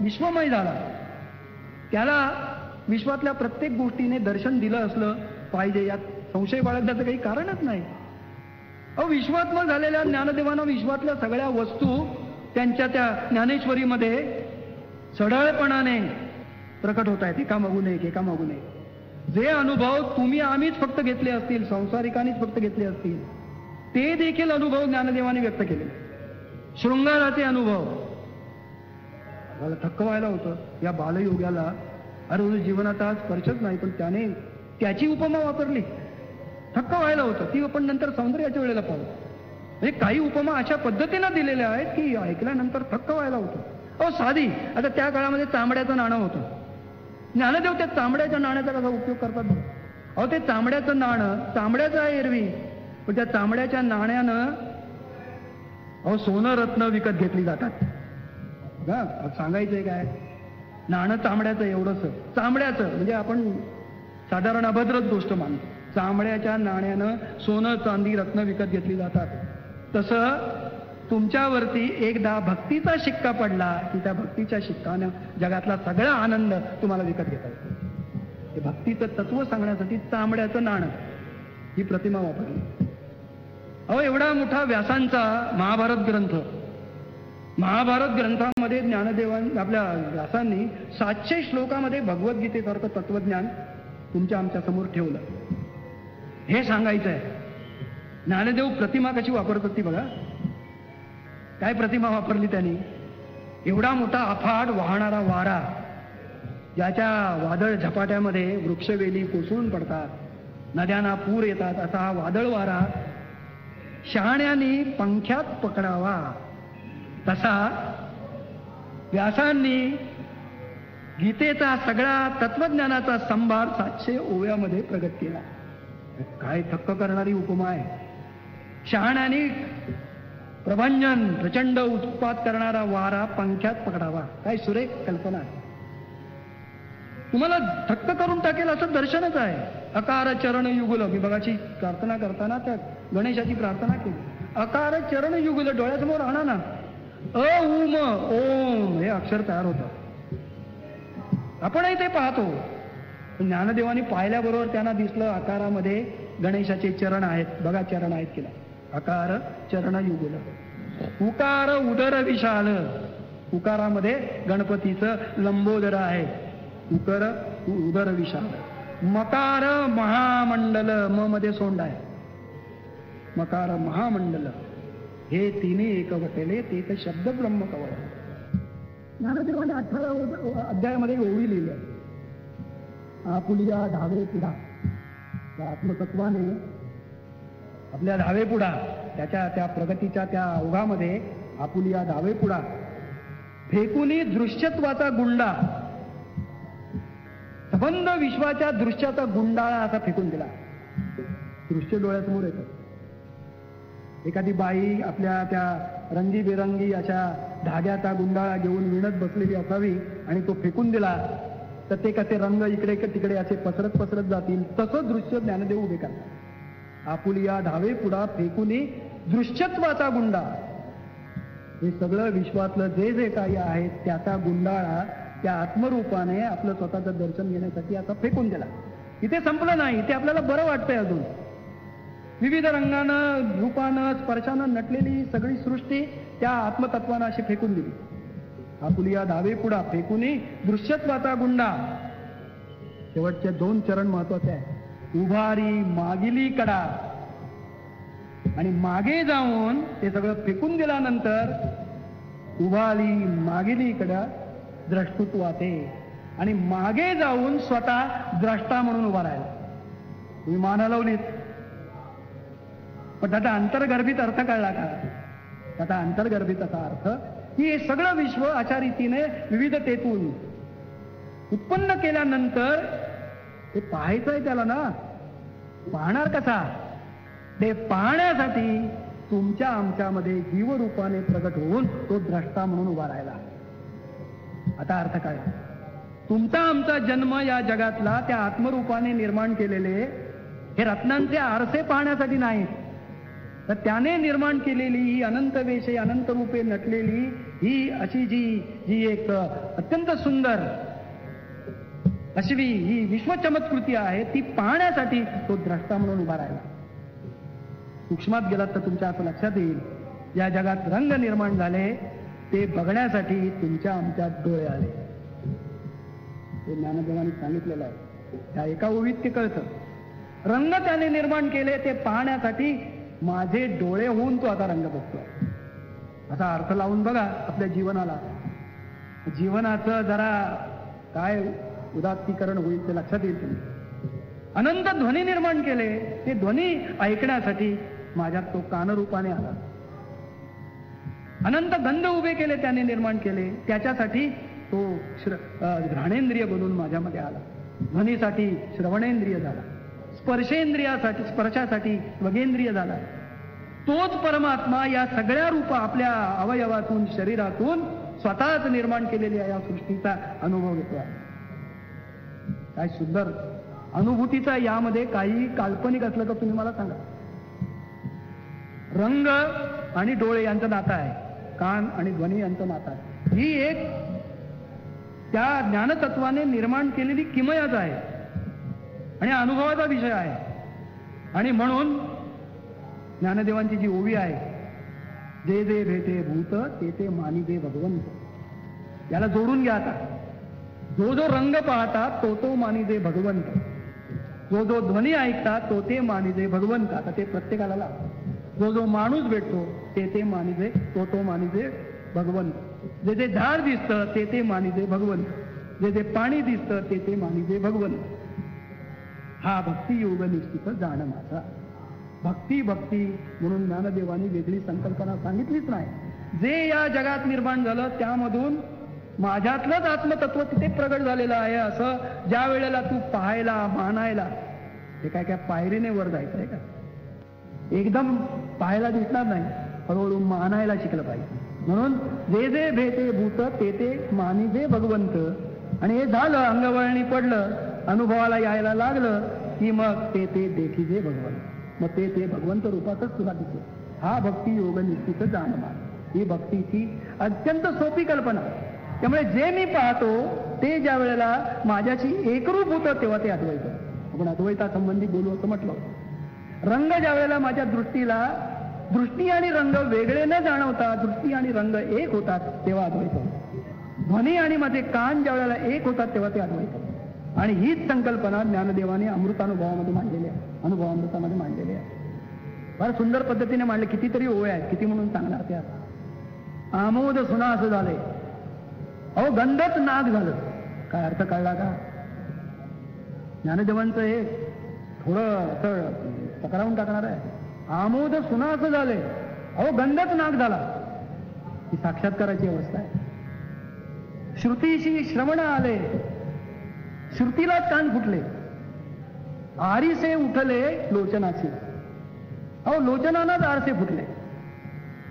विश्वमय झाला त्याला विश्वातल्या प्रत्येक गोष्टीने दर्शन दिलं असलं पाहिजे, यात संशय बाळगण्याचं काही कारणच नाही. अहो, विश्वात्मक झालेल्या ज्ञानदेवांना विश्वातल्या सगळ्या वस्तू त्यांच्या त्या ज्ञानेश्वरीमध्ये सढळपणाने प्रकट होत आहेत, एकामागून एक एकामागून एक. जे अनुभव तुम्ही आम्हीच फक्त घेतले असतील, संसारिकांनीच फक्त घेतले असतील, ते देखील अनुभव ज्ञानदेवाने व्यक्त केले. शृंगाराचे अनुभव. मला थक्क व्हायला होतं या बालयोग्याला. अरे जीवनाचा स्पर्शच नाही, पण त्याने त्याची उपमा वापरली. थक्क व्हायला होतं. ती आपण नंतर सौंदर्याच्या वेळेला पाहू. म्हणजे काही उपमा अशा पद्धतीनं दिलेल्या आहेत की ऐकल्यानंतर थक्क व्हायला होतं. अहो, साधी आता त्या काळामध्ये तांबड्याचं नाणं होतं. ज्ञानदेव त्या तांबड्याच्या नाण्याचा कसा उपयोग करतात बघा. अहो, ते तांबड्याचं नाणं तांबड्याचं आहे एरवी, पण त्या तांबड्याच्या नाण्यानं अहो सोनं रत्न विकत घेतली जातात. बघा, सांगायचंय काय, नाणं तांबड्याचं एवढंच, तांबड्याचं म्हणजे आपण साधारण अभद्रच गोष्ट मानतो. तांबड्याच्या नाण्यानं सोनं चांदी रत्न विकत घेतली जातात. तसं तुमच्यावरती एकदा भक्तीचा शिक्का पडला की त्या भक्तीच्या शिक्कानं जगातला सगळा आनंद तुम्हाला विकत घेता येतो. हे भक्तीचं तत्व सांगण्यासाठी तांबड्याचं नाणं ही प्रतिमा वापरली. अहो, एवढा मोठा व्यासांचा महाभारत ग्रंथ, महाभारत ग्रंथामध्ये ज्ञानदेवान आपल्या व्यासांनी 700 श्लोकामध्ये भगवद्गीतेसारखं तत्वज्ञान तुमच्या आमच्या समोर ठेवलं. हे सांगायचं आहे. ज्ञानदेव प्रतिमा कशी वापरत होती बघा. काय प्रतिमा वापरली त्यांनी. एवढा मोठा अफाट वाहणारा वारा, ज्याच्या वादळ झपाट्यामध्ये वृक्षवेली कोसळून पडतात, नद्यांना पूर येतात, असा हा वादळ वारा शहाण्यांनी पंख्यात पकडावा तसा व्यासांनी गीतेचा सगळा तत्वज्ञानाचा संभार 700 ओव्यामध्ये प्रगट केला. काय थक्क करणारी उपमा आहे. शहाण्यांनी प्रभंजन प्रचंड उत्पात करणारा वारा पंख्यात पकडावा. काय सुरेख कल्पना आहे. तुम्हाला थक्क करून टाकेल असं दर्शनच आहे. अकार चरण युगल, मी बघाची प्रार्थना करताना त्या गणेशाची प्रार्थना केली. अकार चरण युगल डोळ्यासमोर आणा ना. उम ओम हे अक्षर तयार होतं. आपणही ते पाहतो. ज्ञानदेवानी पाहिल्याबरोबर त्यांना दिसलं आकारामध्ये गणेशाचे चरण आहेत. बघा चरण आहेत की नाही. अकार चरण युगल. उकार उदर विशाल, उकारामध्ये गणपतीचं लंबोदर आहे. उदर विशाल. मकार महामंडल, म मध्ये सोंड आहे. मकार महामंडल, हे तिन्ही एकवटले ते तर शब्द ब्रह्म कवळ. ज्ञानदेवाने 18 अध्यायामध्ये ओळी लिहिली आहे. आपुलिया धावे पुढा, त्या आत्मतत्वाने आपल्या धावे पुढा, त्याच्या त्या प्रगतीच्या त्या ओघामध्ये आपुलिया धावे पुढा फेकुनी दृश्यत्वाचा गुंडा, सबंध विश्वाच्या दृश्याचा गुंडाळा असा फेकून दिला. दृश्य डोळ्यासमोर येतं. एखादी बाई आपल्या त्या रंगीबेरंगी अशा धाग्याचा गुंडाळा घेऊन विणत बसलेली असावी आणि तो फेकून दिला तर ते कसे रंग इकडे तिकडे असे पसरत पसरत जातील. तसं दृश्य ज्ञानदेव उभे करतात. आपुलिया धावे पुढा फेकुनी दृश्यत्वाचा गुंडा, हे सगळं विश्वातलं जे जे काही आहे त्याचा गुंडाळा त्या आत्मरूपाने आपलं स्वतःचं दर्शन घेण्यासाठी आता फेकून दिला. इथे संपलं नाही. ते आपल्याला बरं वाटतंय. अजून विविध रंगानं रूपानं स्पर्शानं नटलेली सगळी सृष्टी त्या आत्मतत्वानं अशी फेकून दिली. आपुलिया धावे पुढा फेकुनी दृश्यत्वाचा गुंडा. शेवटचे 2 चरण महत्वाचे आहे. उभारी मागिली कडा, आणि मागे जाऊन ते सगळं फेकून दिल्यानंतर उभारी मागिली कडा द्रष्टुत्वाते, आणि मागे जाऊन स्वतः द्रष्टा म्हणून उभा राहिला. तुम्ही माना लावलीत, पण त्याचा अंतर्गर्भित अर्थ कळला का? त्याचा अंतर्गर्भित असा अर्थ की हे सगळं विश्व अशा रीतीने विविधतेतून उत्पन्न केल्यानंतर ते पाहायचं आहे त्याला ना. पाहणार कसा? ते पाहण्यासाठी तुमच्या आमच्यामध्ये जीवरूपाने प्रगट होऊन तो द्रष्टा म्हणून उभा राहिला. आता अर्थ काय? तुमचा आमचा जन्म या जगातला त्या आत्मरूपाने निर्माण केलेले हे रत्नांचे आरसे पाहण्यासाठी नाहीत, तर त्याने निर्माण केलेली ही अनंत वेशे अनंत रूपे नटलेली ही अशी जी एक अत्यंत सुंदर अश्वी ही विश्वचमत्कृती आहे, ती पाहण्यासाठी तो द्रष्टा म्हणून उभा राहिला. सूक्ष्मात गेलात तर तुमच्या असं लक्षात येईल, या जगात रंग निर्माण झाले ते बघण्यासाठी तुमच्या आमच्यात डोळे आले. ते ज्ञानदेवाने सांगितलेलं आहे. त्या एका ओळीत ते कळतं. रंग त्याने निर्माण केले ते पाहण्यासाठी माझे डोळे होऊन तो आता रंग बघतोय. असा अर्थ लावून बघा आपल्या जीवनाला. जीवनाचं जरा काय उदात्तीकरण होईल ते लक्षात येईल. तुम्ही अनंत ध्वनी निर्माण केले, ते ध्वनी ऐकण्यासाठी माझ्यात तो कानरूपाने आला. अनंत गंध उभे केले त्याने निर्माण केले, त्याच्यासाठी तो घ्राणेंद्रिय बनून माझ्यामध्ये आला. ध्वनीसाठी श्रवणेंद्रिय झाला, स्पर्शेंद्रियासाठी स्पर्शासाठी वगेंद्रिय झाला. तोच परमात्मा या सगळ्या रूप आपल्या अवयवातून शरीरातून स्वतःच निर्माण केलेल्या या सृष्टीचा अनुभव घेतो आहे. काय सुंदर अनुभूतीचा यामध्ये काही काल्पनिक असलं तर तुम्ही मला सांगा. रंग आणि डोळे यांचं नातं आहे, कान आणि ध्वनी यांचं नातं आहे. ही एक त्या ज्ञानतत्वाने निर्माण केलेली किमयाच आहे आणि अनुभवाचा विषय आहे. आणि म्हणून ज्ञानदेवांची जी ओवी आहे, जे जे भेटे भूत ते ते मानी दे भगवंत, याला जोडून घ्या. आता जो जो रंग पाहतात तो तो मानी दे भगवंत, जो जो ध्वनी ऐकतात तो ते मानी दे भगवंत. आता ते प्रत्येकाला लाव. जो जो माणूस भेटतो ते ते मानी दे, तो तो मानी दे भगवंत. जे जे झाड दिसतं ते ते मानी दे भगवंत, जे जे पाणी दिसतं ते ते मानी दे भगवंत. हा भक्ती योग निश्चित जाण माझा. भक्ती भक्ती म्हणून ज्ञानदेवानी वेगळी संकल्पना सांगितलीच नाही. जे या जगात निर्माण झालं त्यामधून माझ्यातलंच आत्मतत्व तिथे प्रगट झालेलं आहे. असं ज्या वेळेला तू पाहायला मानायला, हे काय काय पायरीने वर जायचं आहे का? एकदम पाहायला दिसणार नाही, हळूहळू मानायला शिकलं पाहिजे. म्हणून जे जे भेटे भूत ते ते मानी दे भगवंत, आणि हे झालं, अंगवळणी पडलं, अनुभवाला यायला लागलं की मग ते देखीजे भगवंत, मग ते भगवंत रूपातच तुला दिसेल. हा भक्ती योग निश्चित जाणमा. ही भक्तीची अत्यंत सोपी कल्पना. त्यामुळे जे मी पाहतो ते ज्या वेळेला माझ्याशी एकरूप होतं तेव्हा ते अद्वैत. आपण अद्वैतासंबंधी बोलू असं म्हटलं. रंग ज्या वेळेला माझ्या दृष्टीला, दृष्टी आणि रंग वेगळे न जाणवता दृष्टी आणि रंग एक होतात तेव्हा अद्वैत. ध्वनी आणि माझे कान ज्या वेळेला एक होतात तेव्हा ते अद्वैत. आणि हीच संकल्पना ज्ञानदेवाने अमृतानुभवामध्ये मांडलेली आहे, अनुभवामृतामध्ये मांडलेली आहे. फार सुंदर पद्धतीने मांडले. कितीतरी ओव्या आहेत, किती म्हणून सांगणार त्या. आमोद सुना असं झाले, अहो गंधच नाग झालं. काय अर्थ कळला का? ज्ञानदेवांचं हे थोडं असं टकरावून टाकणार आहे. आमोद सुना असं झाले, अहो गंधच नाग झाला. ही साक्षात्काराची अवस्था आहे. श्रुतीशी श्रवण आले, श्रुतीलाच कान फुटले. आरीसे उठले लोचनाचे, अहो लोचनानाच आरसे फुटले.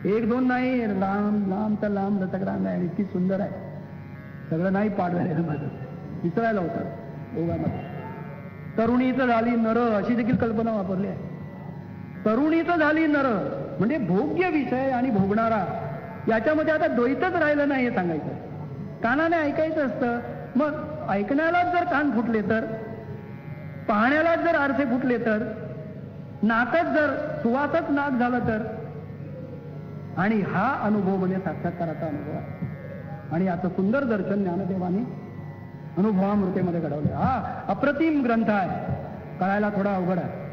एक दोन नाही, लांब लांब तर लांब लटकरांग आहे. इतकी सुंदर आहे. सगळं नाही पाठ झालेलं माझं, विसरायला होतं ओव्यामध्ये. तरुणीच झाली नर अशी देखील कल्पना वापरली आहे. तरुणीच झाली नर म्हणजे भोग्य विषय आणि भोगणारा याच्यामध्ये आता द्वैतच राहिलं नाही हे सांगायचं. कानाने ऐकायचं असतं, मग ऐकण्यालाच जर कान फुटले तर, पाहण्यालाच जर आरसे फुटले तर, नाकच जर सुवासच नाक झालं तर. आणि हा अनुभव म्हणजे साक्षात्काराचा अनुभव आहे. आणि याचं सुंदर दर्शन ज्ञानदेवानी अनुभवामृतेमध्ये घडवले. हा अप्रतिम ग्रंथ आहे, कळायला थोडा अवघड आहे.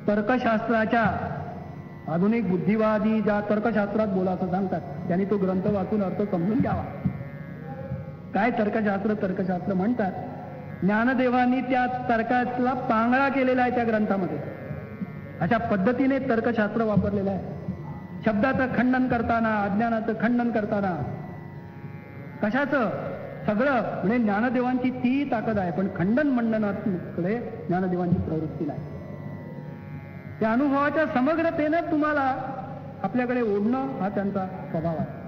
तर्कशास्त्राच्या आधुनिक बुद्धिवादी ज्या तर्कशास्त्रात बोला असं सांगतात, त्यांनी तो ग्रंथ वाचून अर्थ समजून घ्यावा. काय तर्कशास्त्र म्हणतात. ज्ञानदेवांनी त्या तर्कातला पांगळा केलेला आहे त्या ग्रंथामध्ये. अशा पद्धतीने तर्कशास्त्र वापरलेलं आहे. शब्दाचं खंडन करताना, अज्ञानाचं खंडन करताना, कशाचं सगळं म्हणजे ज्ञानदेवांची ती ताकद आहे. पण खंडन मंडनाकडे ज्ञानदेवांची प्रवृत्ती नाही. त्या अनुभवाच्या समग्रतेनं तुम्हाला आपल्याकडे ओढणं हा त्यांचा स्वभाव आहे.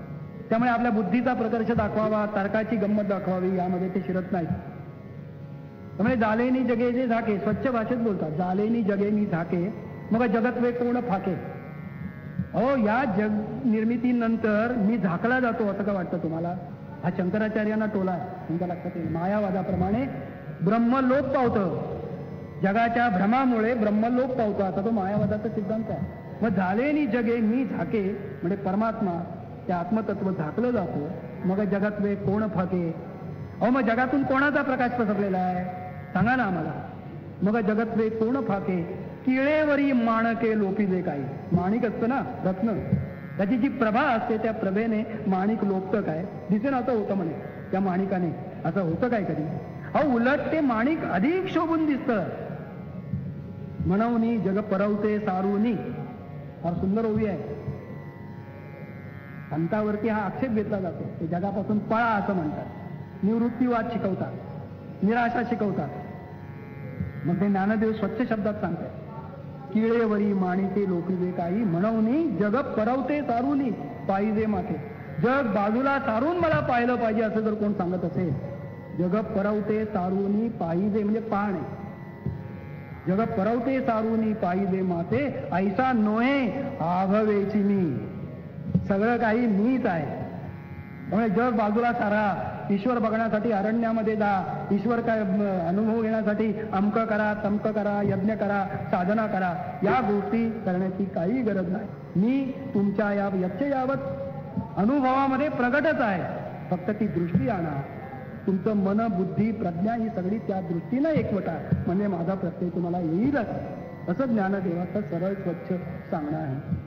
त्यामुळे आपल्या बुद्धीचा प्रकर्ष दाखवावा, तर्काची गंमत दाखवावी यामध्ये ते शिरत नाही. त्यामुळे जालेनी जगे जे झाके, स्वच्छ भाषेत बोलतात. जालेनी जगे मी झाके, मग जगत वे कोण फाके. अहो या जग निर्मितीनंतर मी झाकला जातो असं का वाटतं तुम्हाला? हा शंकराचार्यांना टोला आहे, तुमच्या लक्षात येईल. मायावादाप्रमाणे ब्रह्मलोक पावतं. जगाच्या भ्रमामुळे ब्रह्मलोक पावतो असा तो मायावादाचा सिद्धांत आहे. मग झालेनी जगे मी झाके म्हणजे परमात्मा, ते आत्मतत्व झाकलं जातं. मग जगात वे कोण फाके. अहो मग जगातून कोणाचा प्रकाश पसरलेला आहे सांगा ना आम्हाला. मग जगत वे कोण फाके, किळेवरी माणके लोपिले काही. माणिक असतं ना रत्न, त्याची जी प्रभा असते त्या प्रभेने माणिक लोपतं काय? दिसेन असं होतं म्हणे त्या माणिकाने. असं होतं काय कधी? अहो उलट ते माणिक अधिक शोभून दिसतं. म्हणून जग परवते सारुनी, फार सुंदर ओवी आहे. संतावरती हा आक्षेप घेतला जातो. ते जगापासून पळा असं म्हणतात, निवृत्तीवाद शिकवतात, निराशा शिकवतात. मग ते ज्ञानदेव स्वच्छ शब्दात सांगतात, किळेवरी माणिके लोपिले काही, म्हणून जग परवते सारुनी पाहिजे माथे. जग बाजूला सारून मला पाहिलं पाहिजे असं जर कोण सांगत असेल, जग परवते सारुनी पाहिजे म्हणजे पाहणे. जग परवते सारुनी पाहिजे माथे, ऐसा नोहे आभवेची मी. सगळं काही मीच आहे. त्यामुळे जग बाजूला सारा, ईश्वर बघण्यासाठी अरण्यामध्ये जा, ईश्वर काय अनुभव घेण्यासाठी अमक करा, तमक करा, यज्ञ करा, साधना करा. या गोष्टी करण्याची काही गरज नाही. मी तुमच्या या यच्चयावत अनुभवामध्ये प्रगटच आहे. फक्त ती दृष्टी आणा. तुमचं मन, बुद्धी, प्रज्ञा ही सगळी त्या दृष्टीनं एकवटा, म्हणजे माझा प्रत्यय तुम्हाला येईलच. असं ज्ञानदेवाचं सरळ स्वच्छ सांगणं आहे.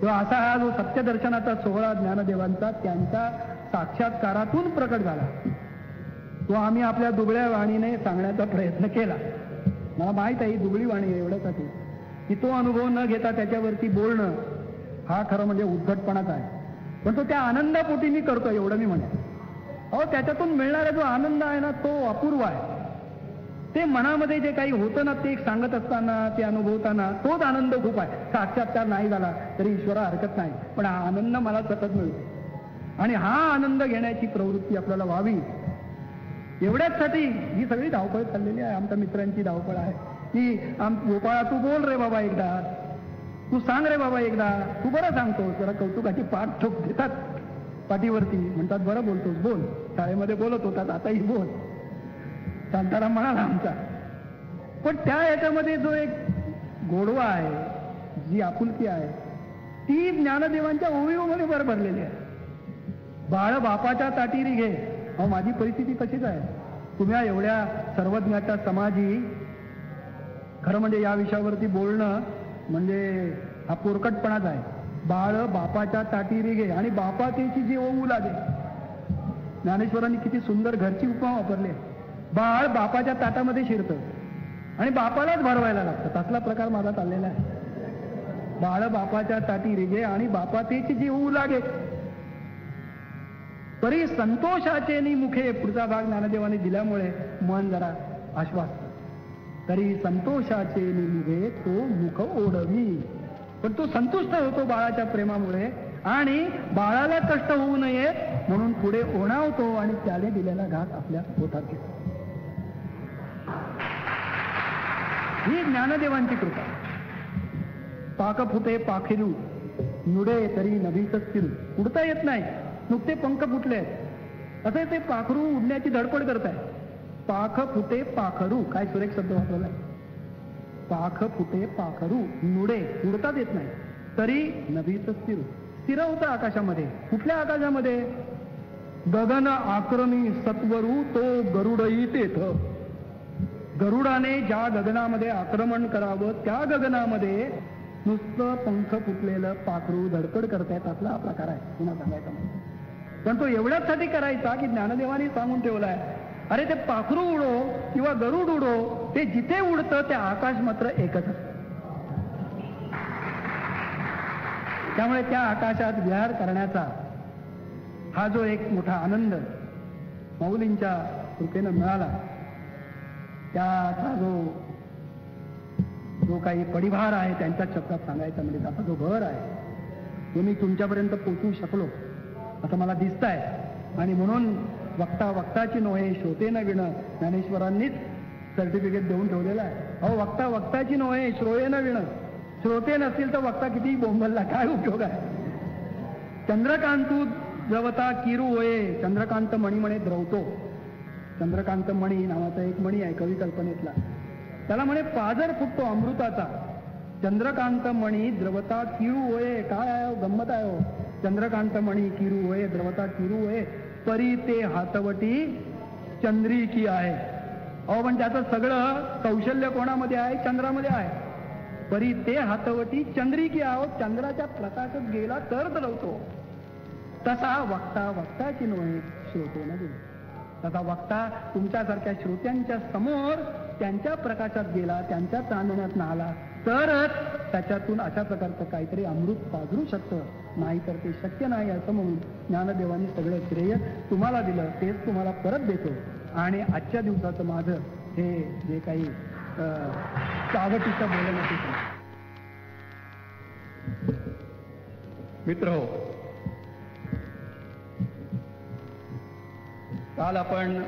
तेव्हा असा हा जो सत्यदर्शनाचा सोहळा ज्ञानदेवांचा त्यांच्या साक्षात्कारातून प्रकट झाला, तो आम्ही आपल्या दुबळ्या वाणीने सांगण्याचा प्रयत्न केला. मला माहित आहे ही दुबळी वाणी एवढ्यासाठी की तो अनुभव न घेता त्याच्यावरती बोलणं हा खरं म्हणजे उद्धटपणाच आहे. पण तो त्या आनंदापोटी मी करतो एवढं मी म्हणेन. अहो त्याच्यातून मिळणारा जो आनंद आहे ना तो अपूर्व आहे. ते मनामध्ये जे काही होतं ना ते सांगत असताना, ते अनुभवताना तोच आनंद खूप आहे. साक्षात्कार नाही झाला तरी ईश्वरा हरकत नाही, पण हा आनंद मला सतत मिळतो. आणि हा आनंद घेण्याची प्रवृत्ती आपल्याला व्हावी एवढ्याचसाठी ही सगळी धावपळ चाललेली आहे. आमच्या मित्रांची धावपळ आहे की गोपाळा तू बोल रे बाबा एकदा, तू सांग रे बाबा एकदा, तू बरं सांगतोस. जरा कौतुकाची पाठ ठोक देतात पाठीवरती, म्हणतात बरं बोलतोस, बोल. शाळेमध्ये बोलत होतात, आताही बोल. शांताराम म्हणाला आमचा. पण त्या याच्यामध्ये जो एक गोडवा आहे, जी आपुलकी आहे, ती ज्ञानदेवांच्या ओवीओमध्ये भरलेली आहे. बाळ बापाच्या ताटी रे घे. अहो माझी परिस्थिती तशीच आहे. तुम्ही एवढ्या सर्वज्ञाच्या समाजी खरं म्हणजे या विषयावरती बोलणं म्हणजे हा पोरकटपणाच आहे. बाळ बापाच्या ताटी रे घे आणि बापातेची जी ओऊ लागे. ज्ञानेश्वरांनी किती सुंदर घरची उपमा वापरली. बाळ बापाच्या ताटामध्ये शिरतं आणि बापालाच भरवायला लागतं. तसला प्रकार माझा चाललेला आहे. बाळ बापाच्या ताटी रे घे आणि बापातेची जी ओऊ लागे. तरी संतोषाचे नि मुखे, पुढचा भाग ज्ञानदेवाने दिल्यामुळे मन जरा आश्वास्त. तरी संतोषाचे नि मुखे तो मुख ओढवी. पण तो संतुष्ट होतो बाळाच्या प्रेमामुळे आणि बाळाला कष्ट होऊ नये म्हणून पुढे ओढावतो आणि त्याने दिलेला घात आपल्या पोटात घेतो. ही ज्ञानदेवांची कृपा. पाक फुटे पाखिरू नुडे तरी नभीतच फिरू. उडता येत नाही, नुकते पंख फुटले आहेत असे ते पाखरू उडण्याची धडपड करत आहे. पाख फुटे पाखरू, काय सुरेख शब्द वापरलाय. पाख फुटे पाखरू नुडे, उडताच येत नाही, तरी नभीतच फिरू. स्थिरवतं आकाशामध्ये. कुठल्या आकाशामध्ये? गगन आक्रमी सत्वरू तो गरुडई तेथ. गरुडाने ज्या गगनामध्ये आक्रमण करावं त्या गगनामध्ये नुसतं पंख फुटलेलं पाखरू धडपड करतायत. असला हा प्रकार आहे पुन्हा सांगायचा म्हणजे. पण तो एवढ्याचसाठी करायचा की ज्ञानदेवाने सांगून ठेवलाय, अरे ते पाखरू उडो किंवा गरुड उडो, ते जिथे उडतं ते आकाश मात्र एकच असतं. त्यामुळे त्या आकाशात विहार करण्याचा हा जो एक मोठा आनंद माऊलींच्या कृपेनं मिळाला, त्याचा जो काही पडिभार आहे त्यांच्या शब्दात सांगायचा म्हणजे त्याचा जो भर आहे तो मी तुमच्यापर्यंत पोचवू शकलो असं मला दिसतंय. आणि म्हणून वक्ता वक्ताची नोहे श्रोते न विणं, ज्ञानेश्वरांनीच सर्टिफिकेट देऊन ठेवलेलं आहे. अहो वक्ता वक्ताची नोहे श्रोये न विणं. श्रोते नसतील तर वक्ता कितीही बोंबलला काय उपयोग आहे. चंद्रकांतू द्रवता किरू होये. चंद्रकांत मणी म्हणे द्रवतो. चंद्रकांत मणी नावाचा एक मणी आहे कवी कल्पनेतला. त्याला म्हणे पाजर फुटतो अमृताचा. चंद्रकांत मणी द्रवता किरू होये. काय आहे गंमत आहे हो. चंद्रकांत मणी किरू होये, द्रवता किरू होये, परी ते हातवटी चंद्रिकी आहे. अहो पण त्याचं सगळं कौशल्य कोणामध्ये आहे? चंद्रामध्ये आहे. परी ते हातवटी चंद्रिकी आहो. चंद्राच्या प्रकाशात गेला तर द्रवतो. तसा वक्ता वक्ताची नोहे श्रोते न गेला. तसा वक्ता तुमच्यासारख्या श्रोत्यांच्या समोर त्यांच्या प्रकाशात गेला, त्यांच्या चांदण्यात नाला तरच त्याच्यातून अशा प्रकारचं काहीतरी अमृत पाजरू शकतं. नाही तर ते शक्य नाही असं म्हणून ज्ञानदेवांनी सगळं श्रेय तुम्हाला दिलं, तेच तुम्हाला परत देतो. आणि आजच्या दिवसाचं माझं हे जे काही चावटीचं बोलणं ते मित्र हो, काल आपण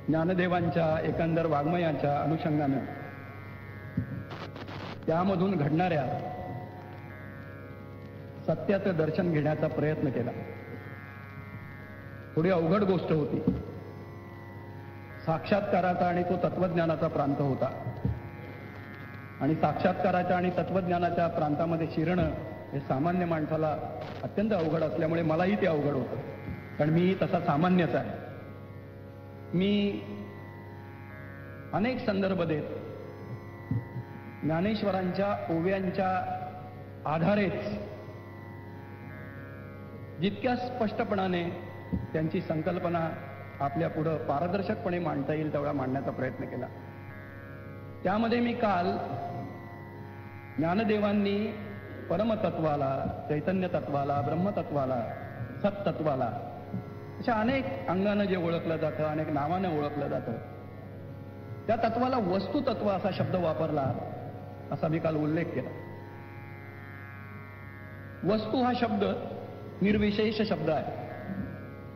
ज्ञानदेवांच्या एकंदर वाङ्मयाच्या अनुषंगानं त्यामधून घडणाऱ्या सत्याचं दर्शन घेण्याचा प्रयत्न केला. थोडी अवघड गोष्ट होती. साक्षात्काराचा आणि तो तत्वज्ञानाचा प्रांत होता. आणि साक्षात्काराच्या आणि तत्वज्ञानाच्या प्रांतामध्ये शिरणं हे सामान्य माणसाला अत्यंत अवघड असल्यामुळे मलाही ते अवघड होतं. कारण मी तसा सामान्यच आहे. मी अनेक संदर्भ देत ज्ञानेश्वरांच्या ओव्यांच्या आधारेच जितक्या स्पष्टपणाने त्यांची संकल्पना आपल्या पुढं पारदर्शकपणे मांडता येईल तेवढा मांडण्याचा प्रयत्न केला. त्यामध्ये मी काल ज्ञानदेवांनी परमतत्वाला, चैतन्य तत्वाला, ब्रह्मतत्वाला, सत्तत्वाला अशा अनेक अंगानं जे ओळखलं जातं, अनेक नावानं ओळखलं जातं, त्या तत्वाला वस्तुतत्व असा शब्द वापरला असा मी काल उल्लेख केला. वस्तू हा शब्द निर्विशेष शब्द आहे.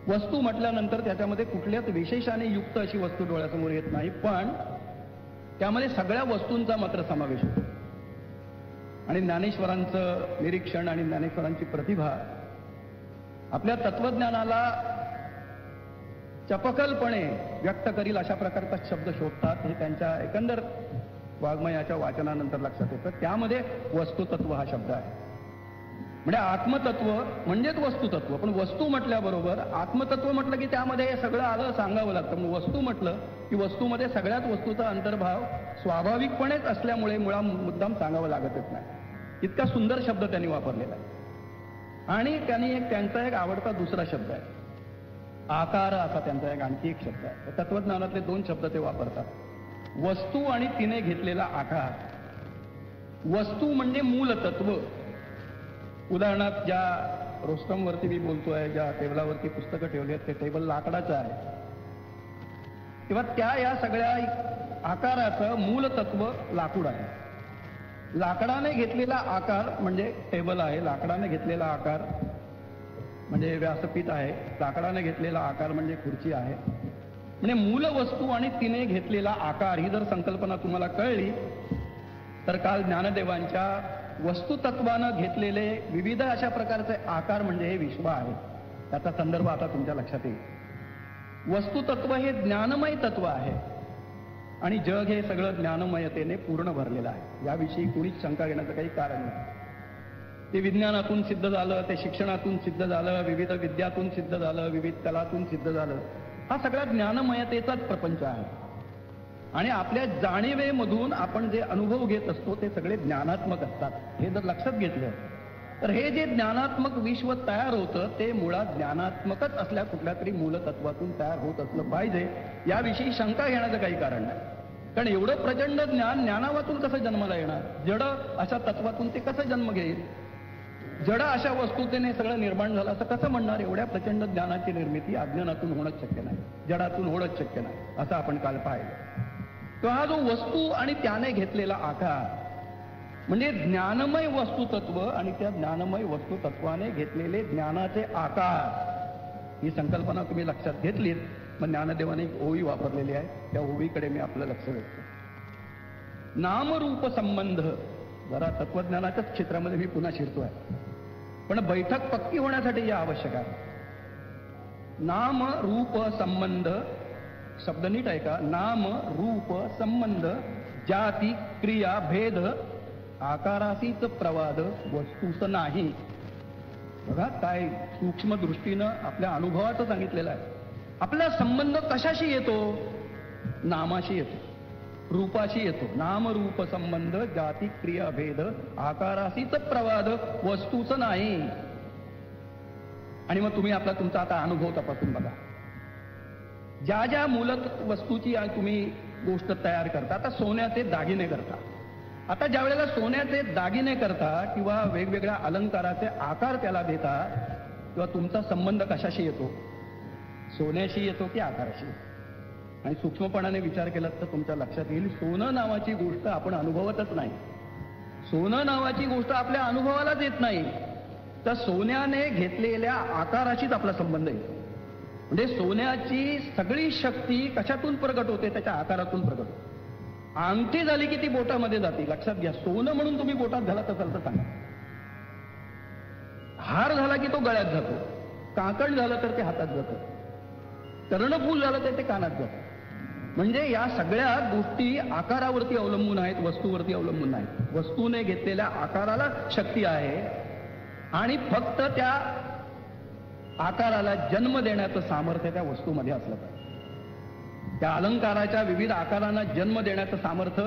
वस्तू म्हटल्यानंतर त्याच्यामध्ये कुठल्याच विशेषाने युक्त अशी वस्तू डोळ्यासमोर येत नाही, पण त्यामध्ये सगळ्या वस्तूंचा मात्र समावेश होतो. आणि ज्ञानेश्वरांचं निरीक्षण आणि ज्ञानेश्वरांची प्रतिभा आपल्या तत्वज्ञानाला चपखलपणे व्यक्त करील अशा प्रकारचा शब्द शोधतात. हे त्यांच्या एकंदर वाङ्मयाच्या वाचनानंतर लक्षात येतं. त्यामध्ये वस्तुतत्व हा शब्द आहे. म्हणजे आत्मतत्व म्हणजेच वस्तुतत्व. पण वस्तू म्हटल्याबरोबर आत्मतत्व म्हटलं की त्यामध्ये हे सगळं आलं सांगावं लागतं. पण वस्तू म्हटलं की वस्तूमध्ये सगळ्याच वस्तूचा अंतर्भाव स्वाभाविकपणेच असल्यामुळे मुद्दाम सांगावं लागतच नाही. इतका सुंदर शब्द त्यांनी वापरलेला आहे. आणि त्यांचा एक आवडता दुसरा शब्द आहे आकार, असा त्यांचा एक आणखी एक शब्द आहे. तत्वज्ञानातले 2 शब्द ते वापरतात, वस्तू आणि तिने घेतलेला आकार. वस्तू म्हणजे मूलतत्व. उदाहरणार्थ ज्या रोस्टमवरती मी बोलतोय, ज्या टेबलावरती पुस्तकं ठेवली आहेत, ते टेबल लाकडाचं आहे. किंवा या सगळ्या आकाराचं मूलतत्व लाकूड आहे. लाकडाने घेतलेला आकार म्हणजे टेबल आहे. लाकडाने घेतलेला आकार म्हणजे व्यासपीठ आहे. लाकडाने घेतलेला आकार म्हणजे खुर्ची आहे. म्हणजे मूल वस्तू आणि तिने घेतलेला आकार ही जर संकल्पना तुम्हाला कळली तर काल ज्ञानदेवांच्या वस्तुतत्वानं घेतलेले विविध अशा प्रकारचे आकार म्हणजे हे विश्व आहे. त्याचा संदर्भ आता तुमच्या लक्षात येईल. वस्तुतत्व हे ज्ञानमय तत्व आहे आणि जग हे सगळं ज्ञानमयतेने पूर्ण भरलेलं आहे. याविषयी कुणीच शंका घेण्याचं काही कारण नाही. ते विज्ञानातून सिद्ध झालं, ते शिक्षणातून सिद्ध झालं, विविध विद्यातून सिद्ध झालं, विविध कलातून सिद्ध झालं. हा सगळा ज्ञानमयतेचाच प्रपंच आहे. आणि आपल्या जाणीवेमधून आपण जे अनुभव घेत असतो ते सगळे ज्ञानात्मक असतात. हे जर लक्षात घेतलं तर हे जे ज्ञानात्मक विश्व तयार होतं ते मुळात ज्ञानात्मकच असल्या कुठल्या तरी मूलतत्वातून तयार होत असलं पाहिजे. याविषयी शंका घेण्याचं काही कारण नाही. कारण एवढं प्रचंड ज्ञानावातून कसं जन्माला येणार? जड अशा तत्वातून ते कसं जन्म घेईल? जड अशा वस्तूतेने सगळं निर्माण झालं असं कसं म्हणणार? एवढ्या प्रचंड ज्ञानाची निर्मिती अज्ञानातून होणंच शक्य नाही, जडातून होणंच शक्य नाही, असं आपण काल पाहिलं. तो हा जो वस्तू आणि त्याने घेतलेला आकार म्हणजे ज्ञानमय वस्तुतत्व आणि त्या ज्ञानमय वस्तुतत्वाने घेतलेले ज्ञानाचे आकार, ही संकल्पना तुम्ही लक्षात घेतलीत. मग ज्ञानदेवाने एक ओवी वापरलेली आहे, त्या ओवीकडे मी आपलं लक्ष वेधतो. नामरूप संबंध. जरा तत्वज्ञानाच्याच क्षेत्रामध्ये मी पुन्हा शिरतोय, पण बैठक पक्की होण्यासाठी हे आवश्यक आहे. नाम रूप संबंध शब्द नीट आहे का? नाम रूप संबंध जाती क्रिया भेद आकारासीच प्रवाद वस्तूच नाही. बघा काय सूक्ष्म दृष्टीनं आपल्या अनुभवाचं सांगितलेलं आहे. आपला संबंध कशाशी येतो? नामाशी येतो, रूपाशी येतो. नाम रूप संबंध जाती क्रिया भेद आकारासीच प्रवाद वस्तूच नाही. आणि मग तुम्ही तुमचा आता अनुभव तपासून बघा. ज्या ज्या मूलत वस्तूची तुम्ही गोष्ट तयार करता, आता सोन्याचे दागिने करता. आता ज्या वेळेला सोन्याचे दागिने करता किंवा वेगवेगळ्या अलंकाराचे आकार त्याला देता किंवा तुमचा संबंध कशाशी येतो? सोन्याशी येतो की आकाराशी? आणि सूक्ष्मपणाने विचार केला तर तुमच्या लक्षात येईल सोनं नावाची गोष्ट आपण अनुभवतच नाही. सोनं नावाची गोष्ट आपल्या अनुभवालाच येत नाही. तर सोन्याने घेतलेल्या आकाराशीच आपला संबंध येतो. म्हणजे सोन्याची सगळी शक्ती कशातून प्रगट होते? त्याच्या आकारातून प्रगट होते. अंगठी झाली की ती बोटामध्ये जाते. लक्षात घ्या, सोनं म्हणून तुम्ही बोटात घालत असाल तर सांगा. हार झाला की तो गळ्यात जातो, काकण झालं तर ते हातात जातं, कर्णफूल झालं तर ते कानात जातं. म्हणजे या सगळ्या गोष्टी आकारावरती अवलंबून आहेत, वस्तूवरती अवलंबून नाहीत. वस्तूने घेतलेल्या आकाराला शक्ती आहे आणि फक्त त्या आकाराला जन्म देण्याचं सामर्थ्य त्या वस्तूमध्ये असलं पाहिजे. त्या अलंकाराच्या विविध आकारांना जन्म देण्याचं सामर्थ्य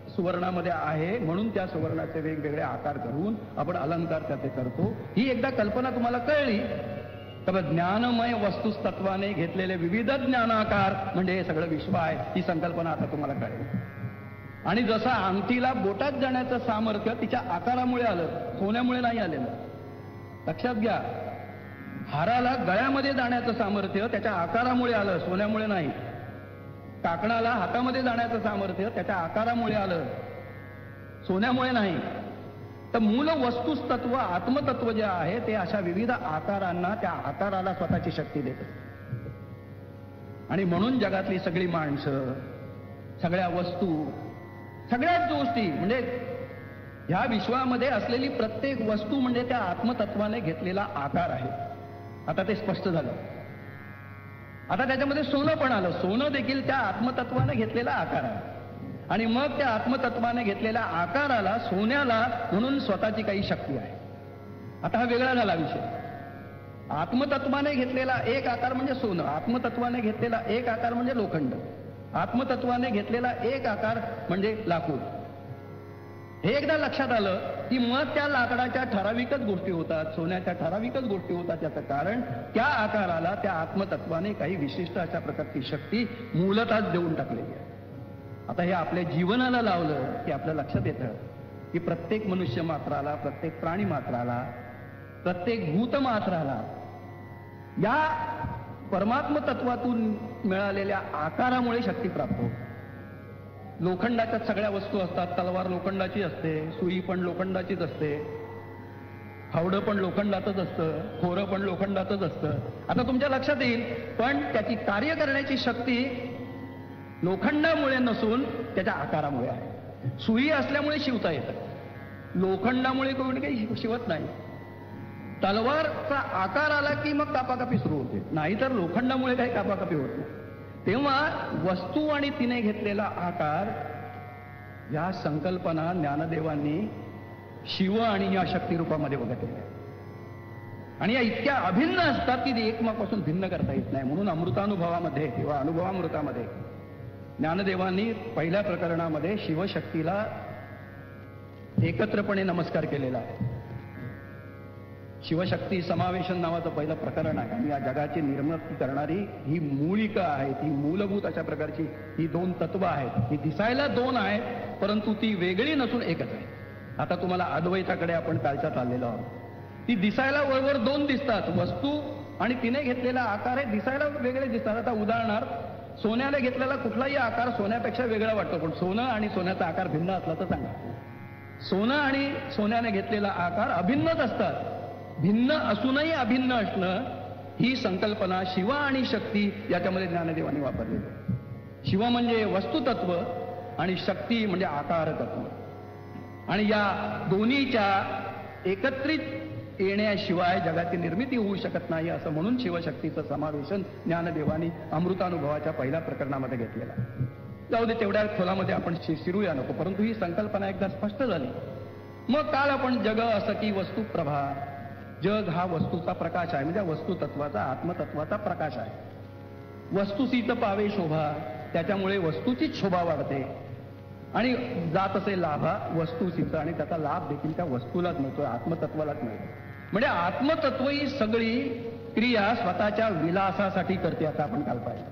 सुवर्णामध्ये आहे, म्हणून त्या सुवर्णाचे वेगवेगळे आकार करून आपण अलंकार त्याचे करतो. ही एकदा कल्पना तुम्हाला कळली तर ज्ञानमय वस्तुतत्वाने घेतलेले विविध ज्ञानाकार म्हणजे हे सगळं विश्व आहे, ही संकल्पना आता तुम्हाला कळेल. आणि जसं अंगठीला बोटात जाण्याचं सामर्थ्य तिच्या आकारामुळे आलं, सोन्यामुळे नाही आलेलं. लक्षात घ्या, हाराला गळ्यामध्ये जाण्याचं सामर्थ्य त्याच्या आकारामुळे आलं, सोन्यामुळे नाही. काकणाला हातामध्ये जाण्याचं सामर्थ्य त्याच्या आकारामुळे आलं, सोन्यामुळे नाही. तर मूल वस्तुतत्व आत्मतत्व जे आहे ते अशा विविध आकारांना, त्या आकाराला स्वतःची शक्ती देतं. आणि म्हणून जगातली सगळी माणसं, सगळ्या वस्तू, सगळ्याच गोष्टी, म्हणजे ह्या विश्वामध्ये असलेली प्रत्येक वस्तू म्हणजे त्या आत्मतत्वाने घेतलेला आकार आहे. आता ते स्पष्ट झालं. आता त्याच्यामध्ये सोनं पण आलं. सोनं देखील त्या आत्मतत्वाने घेतलेला आकार आहे. आणि मग त्या आत्मतत्वाने घेतलेल्या आकाराला, सोन्याला म्हणून स्वतःची काही शक्ती आहे. आता हा वेगळा झाला विषय. आत्मतत्वाने घेतलेला एक आकार म्हणजे सोनं, आत्मतत्वाने घेतलेला एक आकार म्हणजे लोखंड, आत्मतत्वाने घेतलेला एक आकार म्हणजे लाकूड. हे एकदा लक्षात आलं की मग त्या लाकडाच्या ठराविकच गोष्टी होतात, सोन्याच्या ठराविकच गोष्टी होतात. याचं कारण त्या आकाराला, त्या आत्मतत्वाने काही विशिष्ट अशा प्रकारची शक्ती मूलतःच देऊन टाकलेली आहे. आता हे आपल्या जीवनाला लावलं की आपल्या लक्षात येतं की प्रत्येक मनुष्य मात्राला, प्रत्येक प्राणी मात्राला, प्रत्येक भूत मात्राला या परमात्म तत्वातून मिळालेल्या आकारामुळे शक्ती प्राप्त होते. लोखंडाच्याच सगळ्या वस्तू असतात. तलवार लोखंडाची असते, सुई पण लोखंडाचीच असते, फावडं पण लोखंडातच असतं, खोरं पण लोखंडातच असतं. आता तुमच्या लक्षात येईल, पण त्याची कार्य करण्याची शक्ती लोखंडामुळे नसून त्याच्या आकारामुळे आहे. सुई असल्यामुळे शिवता येतं, लोखंडामुळे कोणी काही शिवत नाही. तलवारचा आकार आला की मग कापाकापी सुरू होते, नाहीतर लोखंडामुळे काही कापाकापी होत नाही. तेव्हा वस्तू आणि तिने घेतलेला आकार, या संकल्पना ज्ञानदेवांनी शिव आणि या शक्ती रूपामध्ये बघितलेल्या. आणि या इतक्या अभिन्न असतात की ती एकमेकापासून भिन्न करता येत नाही. म्हणून अमृतानुभवामध्ये किंवा अनुभवामृतामध्ये ज्ञानदेवांनी पहिल्या प्रकरणामध्ये शिवशक्तीला एकत्रपणे नमस्कार केलेला आहे. शिवशक्ती समावेशन नावाचं पहिलं प्रकरण आहे. आणि या जगाची निर्मिती करणारी ही मूळिका आहे, ती मूलभूत अशा प्रकारची ही दोन तत्व आहेत. ही दिसायला दोन आहेत, परंतु ती वेगळी नसून एकच आहे. आता तुम्हाला अद्वैताकडे आपण कालच्यात आलेलो आहोत. ती दिसायला वरवर दोन दिसतात, वस्तू आणि तिने घेतलेला आकार हे दिसायला वेगळे दिसतात. आता उदाहरणार्थ, सोन्याने घेतलेला कुठलाही आकार सोन्यापेक्षा वेगळा वाटतो, पण सोनं आणि सोन्याचा आकार भिन्न असला तर सांगा. सोनं आणि सोन्याने घेतलेला आकार अभिन्नच असतात. भिन्न असूनही अभिन्न असणं ही संकल्पना शिव आणि शक्ती याच्यामध्ये ज्ञानदेवांनी वापरलेली आहे. शिव म्हणजे वस्तुतत्व आणि शक्ती म्हणजे आकार तत्व. आणि या दोन्हीच्या एकत्रित येण्याशिवाय जगाची निर्मिती होऊ शकत नाही, असं म्हणून शिवशक्तीचं समावेशन ज्ञानदेवांनी अमृतानुभवाच्या पहिल्या प्रकरणामध्ये घेतलेलं आहे. जाऊ दे, तेवढ्या खोलामध्ये आपण शिरूया नको, परंतु ही संकल्पना एकदा स्पष्ट झाली. मग काल आपण जग असं की वस्तू प्रभा, जग हा वस्तूचा प्रकाश आहे, म्हणजे वस्तुतत्वाचा, आत्मतत्वाचा प्रकाश आहे. वस्तुसीत पावे शोभा, त्याच्यामुळे वस्तूचीच शोभा वाढते. आणि जात असे लाभा वस्तुसीत, आणि त्याचा लाभ देखील त्या वस्तूलाच मिळतो, आत्मतत्वालाच मिळतो. म्हणजे आत्मतत्व ही सगळी क्रिया स्वतःच्या विलासासाठी करते, असं आपण काल पाहिलं.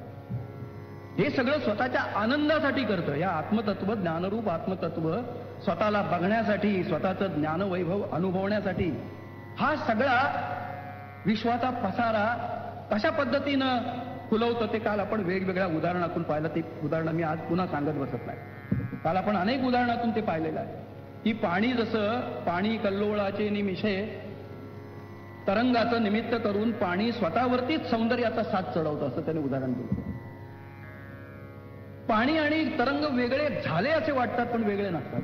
हे सगळं स्वतःच्या आनंदासाठी करतं. या आत्मतत्व, ज्ञानरूप आत्मतत्व स्वतःला बघण्यासाठी, स्वतःचं ज्ञानवैभव अनुभवण्यासाठी हा सगळा विश्वाचा पसारा कशा पद्धतीनं फुलवतं ते काल आपण वेगवेगळ्या उदाहरणातून पाहिलं. ते उदाहरणं मी आज पुन्हा सांगत बसत नाही. काल आपण अनेक उदाहरणातून ते पाहिलेलं आहे की पाणी, जसं पाणी कल्लोळाचे निमिषे तरंगाचं निमित्त करून पाणी स्वतःवरतीच सौंदर्याचा साथ चढवतं, असं त्याने उदाहरण दिलं. पाणी आणि तरंग वेगळे झाले असे वाटतात, पण वेगळे नसतात.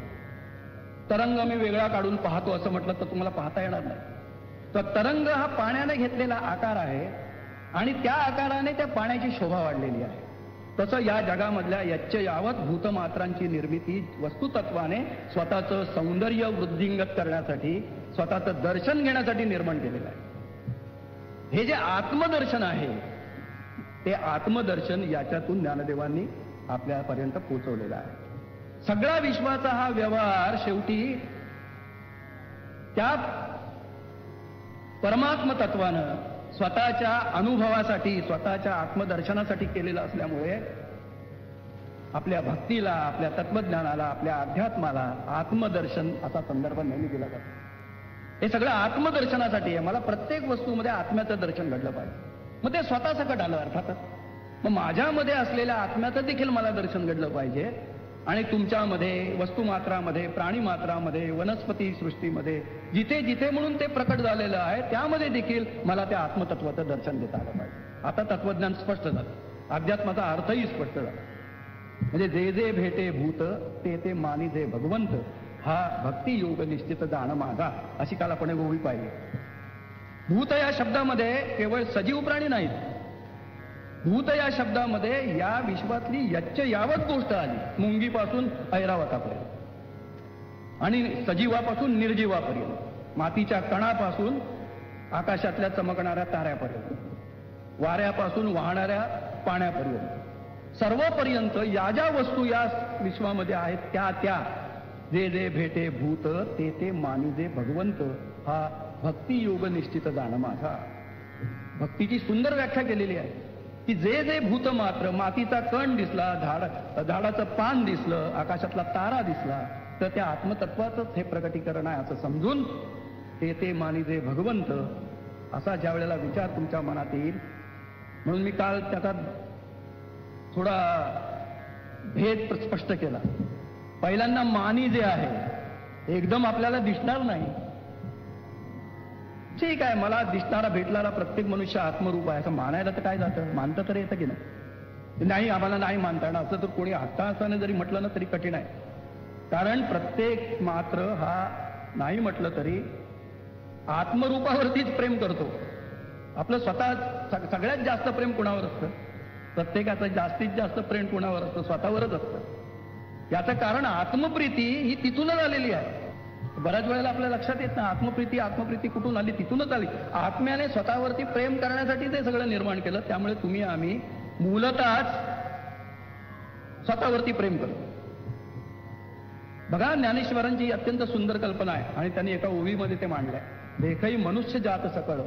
तरंग मी वेगळा काढून पाहतो असं म्हटलं तर तुम्हाला पाहता येणार नाही. तर तरंग हा पाण्याने घेतलेला आकार आहे आणि त्या आकाराने त्या पाण्याची शोभा वाढलेली आहे. तसं या जगामधल्या यच्च यावत भूतमात्रांची निर्मिती वस्तुतत्वाने स्वतःचं सौंदर्य वृद्धिंगत करण्यासाठी, स्वतःचं दर्शन घेण्यासाठी निर्माण केलेलं आहे. हे जे आत्मदर्शन आहे, ते आत्मदर्शन याच्यातून ज्ञानदेवांनी आपल्यापर्यंत पोहोचवलेला आहे. सगळा विश्वाचा हा व्यवहार शेवटी त्या परमात्म तत्वानं स्वतःच्या अनुभवासाठी, स्वतःच्या आत्मदर्शनासाठी केलेला असल्यामुळे आपल्या भक्तीला, आपल्या तत्वज्ञानाला, आपल्या अध्यात्माला आत्मदर्शन असा संदर्भ नेहमी दिला जातो. हे सगळं आत्मदर्शनासाठी आहे. मला प्रत्येक वस्तूमध्ये आत्म्याचं दर्शन घडलं पाहिजे. मग ते स्वतः सकट आलं अर्थातच. मग माझ्यामध्ये असलेल्या आत्म्याचं देखील मला दर्शन घडलं पाहिजे. आणि तुमच्यामध्ये, वस्तुमात्रामध्ये, प्राणीमात्रामध्ये, वनस्पती सृष्टीमध्ये जिथे जिथे म्हणून ते प्रकट झालेलं आहे त्यामध्ये देखील मला त्या आत्मतत्वाचं दर्शन देता आलं पाहिजे. आता तत्वज्ञान स्पष्ट झालं, अध्यात्माचा अर्थही स्पष्ट झाला. म्हणजे जे जे भेटे भूत ते ते मानी जे भगवंत, हा भक्ती योग निश्चित जाण माझा, अशी काल आपण गोवी पाहिली. भूत या शब्दामध्ये केवळ सजीव प्राणी नाहीत. भूत या शब्दामध्ये या विश्वातली यावत गोष्ट आली, मुंगीपासून ऐरावतापर्यंत आणि सजीवापासून निर्जीवापर्यंत, मातीच्या कणापासून आकाशातल्या चमकणाऱ्या ताऱ्यापर्यंत, वाऱ्यापासून वाहणाऱ्या पाण्यापर्यंत, सर्वपर्यंत या ज्या वस्तू या विश्वामध्ये आहेत त्या त्या जे जे भेटे भूत ते ते मानी जे भगवंत, हा भक्ती योग निश्चित जाण माझा. भक्तीची सुंदर व्याख्या केलेली आहे की जे जे भूत मात्र, मातीचा कण दिसला, झाडाचं पान दिसलं, आकाशातला तारा दिसला, तर त्या आत्मतत्वाचंच हे प्रकटीकरण आहे असं समजून ते ते मानी जे भगवंत, असा ज्या वेळेला विचार तुमच्या मनात येईल. म्हणून मी काल त्याचा थोडा भेद स्पष्ट केला. पहिल्यांदा मानी जे आहे एकदम आपल्याला दिसणार नाही. ठीक आहे, मला दिसणारा भेटणारा प्रत्येक मनुष्य आत्मरूप आहे असं मानायला तर काय जातं, मानतं तर येतं की नाही, आम्हाला नाही मानता येणार असं तर कोणी हट्टाने जरी म्हटलं ना तरी कठीण आहे. कारण प्रत्येक मात्र हा नाही म्हटलं तरी आत्मरूपावरतीच प्रेम करतो. आपलं स्वतः सगळ्यात जास्त प्रेम कुणावर असतं? प्रत्येकाचं जास्तीत जास्त प्रेम कुणावर असतं? स्वतःवरच असतं. याचं कारण आत्मप्रीती ही तिथूनच आलेली आहे. बऱ्याच वेळेला आपल्या लक्षात येत ना, आत्मप्रीती कुठून आली? तिथूनच आली. आत्म्याने स्वतःवरती प्रेम करण्यासाठी ते सगळं निर्माण केलं. त्यामुळे तुम्ही आम्ही मूलतःच स्वतःवरती प्रेम करतो. बघा, ज्ञानेश्वरांची अत्यंत सुंदर कल्पना आहे आणि त्यांनी एका ओवीमध्ये ते मांडलंय. देखही मनुष्य जात सकळ,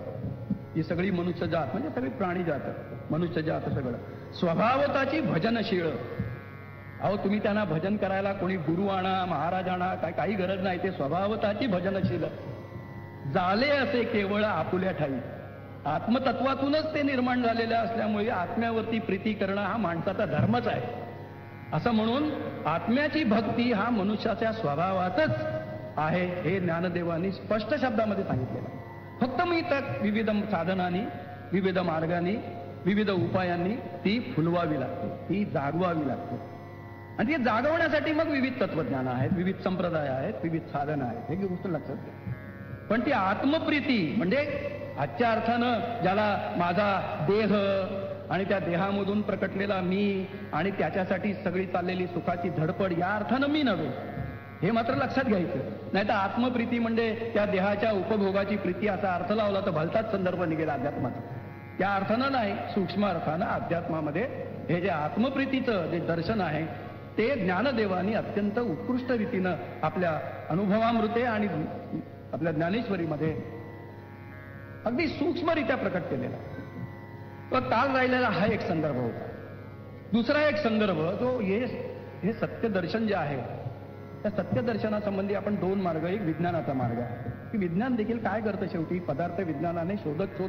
ही सगळी मनुष्य जात म्हणजे सगळी प्राणी जात, मनुष्य जात सगळं स्वभावताची भजनशीळ. अहो, तुम्ही त्यांना भजन करायला कोणी गुरु आणा, महाराज आणा, काही गरज नाही. ते स्वभावताची भजनशील झाले असे केवळ आपुल्या ठाई. आत्मतत्वातूनच ते निर्माण झालेले असल्यामुळे आत्म्यावरती प्रीती करणं हा माणसाचा धर्मच आहे. असं म्हणून आत्म्याची भक्ती हा मनुष्याच्या स्वभावातच आहे हे ज्ञानदेवांनी स्पष्ट शब्दामध्ये सांगितलेलं आहे. फक्त मी तर विविध साधनांनी, विविध मार्गांनी, विविध उपायांनी ती फुलवावी लागते, ती जागवावी लागते. आणि ती जागवण्यासाठी मग विविध तत्वज्ञान आहेत, विविध संप्रदाय आहेत, विविध साधनं आहेत, हे गोष्ट लक्षात घ्या. पण ती आत्मप्रीती म्हणजे आजच्या अर्थानं ज्याला माझा देह आणि त्या देहामधून प्रकटलेला मी आणि त्याच्यासाठी सगळी चाललेली सुखाची धडपड या अर्थानं मी नव्हे, हे मात्र लक्षात घ्यायचं. नाही तर आत्मप्रीती म्हणजे त्या देहाच्या उपभोगाची प्रीती असा अर्थ लावला तर भलताच संदर्भ निघेल अध्यात्माचा. त्या अर्थानं नाही, सूक्ष्म अर्थानं अध्यात्मामध्ये हे जे आत्मप्रीतीचं जे दर्शन आहे ते ज्ञानदेवानी अत्यंत उत्कृष्ट रीतीनं आपल्या अनुभवामृते आणि आपल्या ज्ञानेश्वरीमध्ये अगदी सूक्ष्मरित्या प्रकट केलेला. तर काल राहिलेला हा एक संदर्भ होता. दुसरा एक संदर्भ जो हे सत्यदर्शन जे आहे त्या सत्यदर्शनासंबंधी आपण दोन मार्ग, एक विज्ञानाचा मार्ग आहे की विज्ञान देखील काय करतं, शेवटी पदार्थ विज्ञानाने शोधत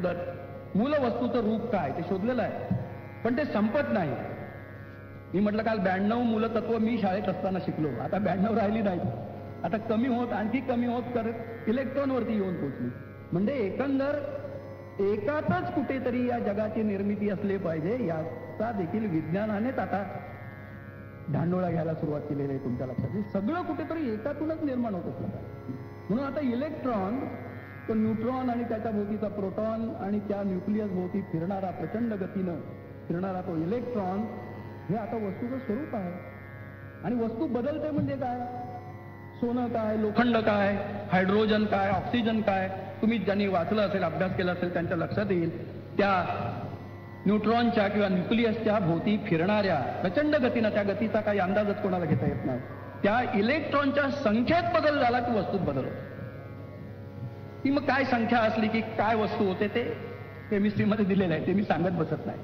मूल वस्तूचं रूप काय ते शोधलेलं आहे, पण ते संपत नाही. मी म्हटलं काल 92 मूलतत्व मी शाळेत असताना शिकलो, आता 92 राहिली नाही, आता कमी होत आणखी कमी होत करत इलेक्ट्रॉनवरती येऊन पोचली. म्हणजे एकंदर एकातच कुठेतरी या जगाची निर्मिती असली पाहिजे याचा देखील विज्ञानानेच आता धांडोळा घ्यायला सुरुवात केलेली आहे. तुमच्या लक्षात सगळं कुठेतरी एकातूनच निर्माण होत असलं पाहिजे. म्हणून आता इलेक्ट्रॉन, तो न्यूट्रॉन आणि त्याच्या भोवतीचा प्रोटॉन आणि त्या न्यूक्लियस भोवती फिरणारा प्रचंड गतीनं फिरणारा तो इलेक्ट्रॉन हे आता वस्तूचं स्वरूप आहे. आणि वस्तू बदलते म्हणजे काय? सोनं काय, लोखंड काय, हायड्रोजन काय, ऑक्सिजन काय, तुम्ही ज्यांनी वाचलं असेल, अभ्यास केला असेल त्यांच्या लक्षात येईल. त्या न्यूट्रॉनच्या किंवा न्यूक्लियसच्या भोवती फिरणाऱ्या प्रचंड गतीनं, त्या गतीचा काही अंदाजच कोणाला घेता येत नाही, त्या इलेक्ट्रॉनच्या संख्येत बदल झाला की वस्तूत बदल होतो. ती मग काय संख्या असली की काय वस्तू होते ते केमिस्ट्रीमध्ये दिलेलं आहे, ते मी सांगत बसत नाही.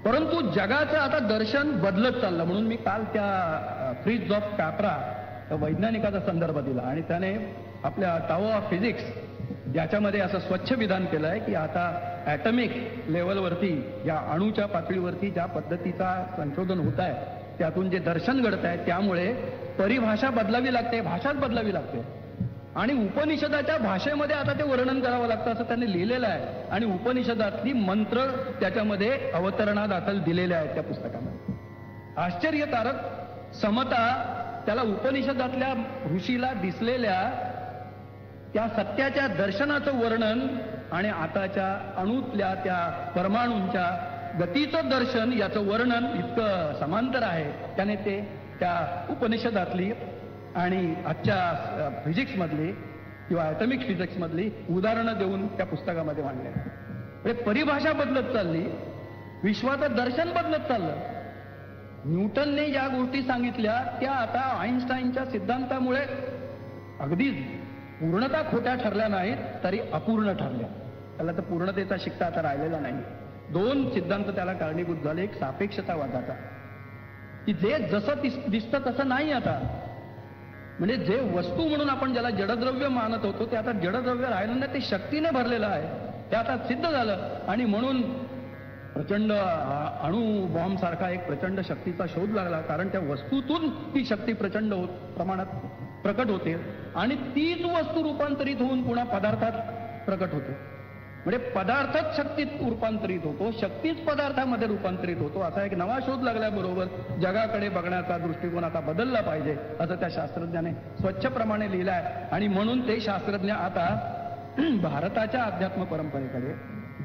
परंतु जगाचं आता दर्शन बदलत चाललं. म्हणून मी काल त्या फ्रिज ऑफ कॅप्रा वैज्ञानिकाचा संदर्भ दिला आणि त्याने आपल्या टाओ ऑफ फिजिक्स ज्याच्यामध्ये असं स्वच्छ विधान केलं आहे की आता ॲटॉमिक लेवलवरती, या अणूच्या पातळीवरती ज्या पद्धतीचा संशोधन होत आहे त्यातून जे दर्शन घडत आहे त्यामुळे परिभाषा बदलावी लागते, भाषाच बदलावी लागते. आणि उपनिषदाच्या भाषेमध्ये आता ते वर्णन करावं लागतं असं त्यांनी लिहिलेलं आहे. आणि उपनिषदातली मंत्र त्याच्यामध्ये अवतरणादाखल दिलेले आहेत त्या पुस्तकामध्ये. आश्चर्यकारक समता त्याला उपनिषदातल्या ऋषीला दिसलेल्या त्या सत्याच्या दर्शनाचं वर्णन आणि आताच्या अणूतल्या त्या परमाणूंच्या गतीचं दर्शन याचं वर्णन इतकं समांतर आहे. त्याने ते त्या उपनिषदातली आणि आजच्या फिजिक्समधली किंवा ॲटॉमिक फिजिक्समधली उदाहरणं देऊन त्या पुस्तकामध्ये मांडले. म्हणजे परिभाषा बदलत चालली, विश्वाचं दर्शन बदलत चाललं. न्यूटनने ज्या गोष्टी सांगितल्या त्या आता आईन्स्टाईनच्या सिद्धांतामुळे अगदी पूर्णता खोट्या ठरल्या नाहीत तरी अपूर्ण ठरल्या. त्याला तर पूर्णतेचा शिक्का आता राहिलेला नाही. दोन सिद्धांत त्याला कारणीभूत झाले. एक सापेक्षतावादाचा, की जे जसं दिसतं तसं नाही आता. म्हणजे जे वस्तू म्हणून आपण ज्याला जडद्रव्य मानत होतो ते आता जडद्रव्य राहिलं नाही, ते शक्तीने भरलेलं आहे. ते आता सिद्ध झालं. आणि म्हणून प्रचंड अणु बॉम्ब सारखा एक प्रचंड शक्तीचा शोध लागला. कारण त्या वस्तूतून ती शक्ती प्रचंड प्रमाणात प्रकट होते आणि तीच वस्तू रूपांतरित होऊन पुन्हा पदार्थात प्रकट होते. म्हणजे पदार्थच शक्तीत रूपांतरित होतो, शक्तीच पदार्थामध्ये रूपांतरित होतो. असा एक नवा शोध लागल्याबरोबर जगाकडे बघण्याचा दृष्टिकोन आता बदलला पाहिजे असं त्या शास्त्रज्ञाने स्वच्छप्रमाणे लिहिलं आहे. आणि म्हणून ते शास्त्रज्ञ आता भारताच्या अध्यात्म परंपरेकडे,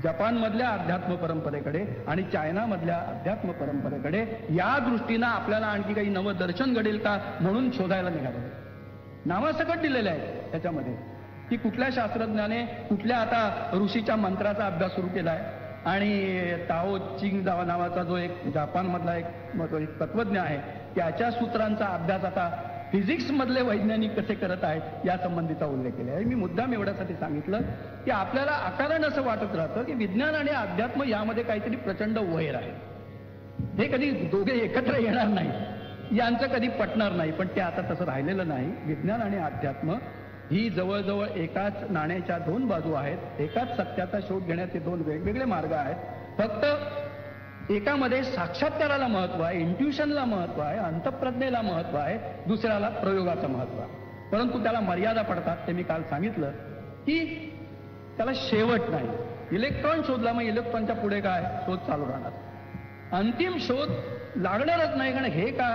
जपानमधल्या अध्यात्म परंपरेकडे आणि चायनामधल्या अध्यात्म परंपरेकडे या दृष्टीनं आपल्याला आणखी काही नवं दर्शन घडेल का म्हणून शोधायला निघाले. नावासकट दिलेलं आहे त्याच्यामध्ये की कुठल्या शास्त्रज्ञाने कुठल्या आता ऋषीच्या मंत्राचा अभ्यास सुरू केलाय. आणि ताओ चिंग नावाचा जो एक जपानमधला एक तत्वज्ञ आहे त्याच्या सूत्रांचा अभ्यास आता फिजिक्स मधले वैज्ञानिक कसे करत आहेत या संबंधीचा उल्लेख केला आहे. मी मुद्दाम एवढ्यासाठी सांगितलं की आपल्याला आकारानं असं वाटत राहतं की विज्ञान आणि अध्यात्म यामध्ये काहीतरी प्रचंड वैर आहे. हे कधी दोघे एकत्र येणार नाही, यांचं कधी पटणार नाही. पण ते आता तसं राहिलेलं नाही. विज्ञान आणि अध्यात्म ही जवळजवळ एकाच नाण्याच्या दोन बाजू आहेत. एकाच सत्याचा शोध घेण्याचे दोन वेगवेगळे मार्ग आहेत. फक्त एकामध्ये साक्षात्काराला महत्व आहे, इंट्युशनला महत्व आहे, अंतःप्रज्ञेला महत्व आहे, दुसऱ्याला प्रयोगाचं महत्व आहे. परंतु त्याला मर्यादा पडतात. ते मी काल सांगितलं की त्याला शेवट नाही. इलेक्ट्रॉन शोधला मग इलेक्ट्रॉनच्या पुढे काय शोध चालू राहणार, अंतिम शोध लागणारच नाही. कारण हे का,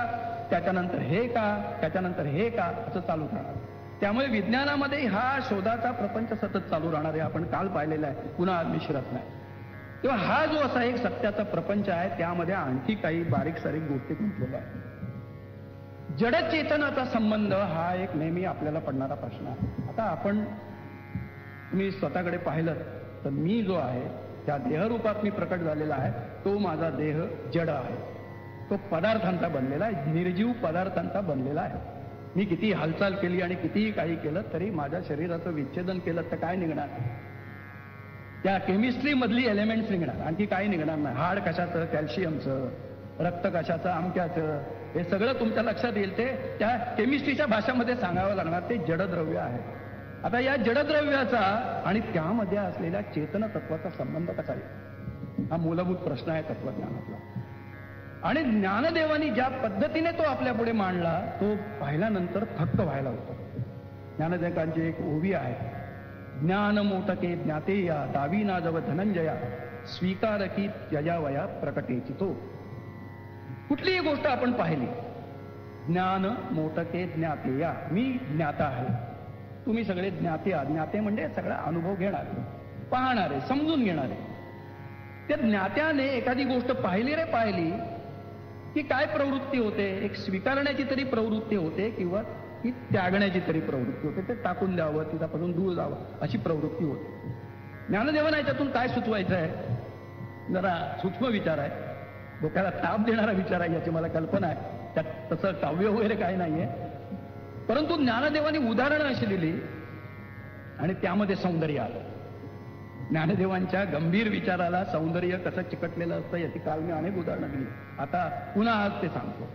त्याच्यानंतर हे का, त्याच्यानंतर हे का असं चालू राहणार. त्यामुळे विज्ञानामध्ये हा शोधाचा प्रपंच सतत चालू राहणार आहे. आपण काल पाहिलेला आहे, पुन्हा आज मिश्रत नाही. तेव्हा हा जो असा एक सत्याचा प्रपंच आहे त्यामध्ये आणखी काही बारीक सारीक गोष्टी गुंतलेल्या आहेत. जडचेतनाचा संबंध हा एक नेहमी आपल्याला पडणारा प्रश्न आहे. आता आपण तुम्ही स्वतःकडे पाहिलं तर मी जो आहे त्या देहरूपात मी प्रकट झालेला आहे तो माझा देह जड आहे. तो पदार्थांचा बनलेला आहे, निर्जीव पदार्थांचा बनलेला आहे. मी किती हालचाल केली आणि कितीही काही केलं तरी माझ्या शरीराचं विच्छेदन केलं तर काय निघणार, त्या केमिस्ट्री मधली एलिमेंट्स निघणार, आणखी काही निघणार नाही. हाड कशाचं, कॅल्शियमचं, रक्त कशाचं, अमक्याचं, हे सगळं तुमच्या लक्षात येईल. ते त्या केमिस्ट्रीच्या भाषेमध्ये सांगावं लागणार. ते जडद्रव्य आहे. आता या जडद्रव्याचा आणि त्यामध्ये असलेल्या चेतन तत्वाचा संबंध कसा येईल हा मूलभूत प्रश्न आहे तत्वज्ञानातला. आणि ज्ञानदेवानी ज्या पद्धतीने तो आपल्या पुढे मांडला तो पाहिल्यानंतर थक्क व्हायला होतं. ज्ञानदेवांची एक ओवी आहे, ज्ञान मोटके ज्ञातेया दावीना जव धनंजया स्वीकार की त्यजावया प्रकटेची. तो कुठलीही गोष्ट आपण पाहिली, ज्ञान मोटके ज्ञातेया, मी ज्ञाता आहे, तुम्ही सगळे ज्ञाते आहात. ज्ञाते म्हणजे सगळा अनुभव घेणारे, पाहणारे, समजून घेणारे. त्या ज्ञात्याने एखादी गोष्ट पाहिली रे पाहिली की काय प्रवृत्ती होते, एक स्वीकारण्याची तरी प्रवृत्ती होते किंवा ती त्यागण्याची तरी प्रवृत्ती होते. ते टाकून द्यावं, तिच्यापासून दूर जावं अशी प्रवृत्ती होते. ज्ञानदेवांना याच्यातून काय सुचवायचं आहे, जरा सूक्ष्म विचार आहे, डोक्याला ताप देणारा विचार आहे, याची मला कल्पना आहे. त्यात तसं काव्य वगैरे काही नाहीये. परंतु ज्ञानदेवांनी उदाहरणं अशी दिली आणि त्यामध्ये सौंदर्य आलं. ज्ञानदेवांच्या गंभीर विचाराला सौंदर्य कसं चिकटलेलं असतं याची काल मी अनेक उदाहरणं दिली. आता पुन्हा आज ते सांगतो.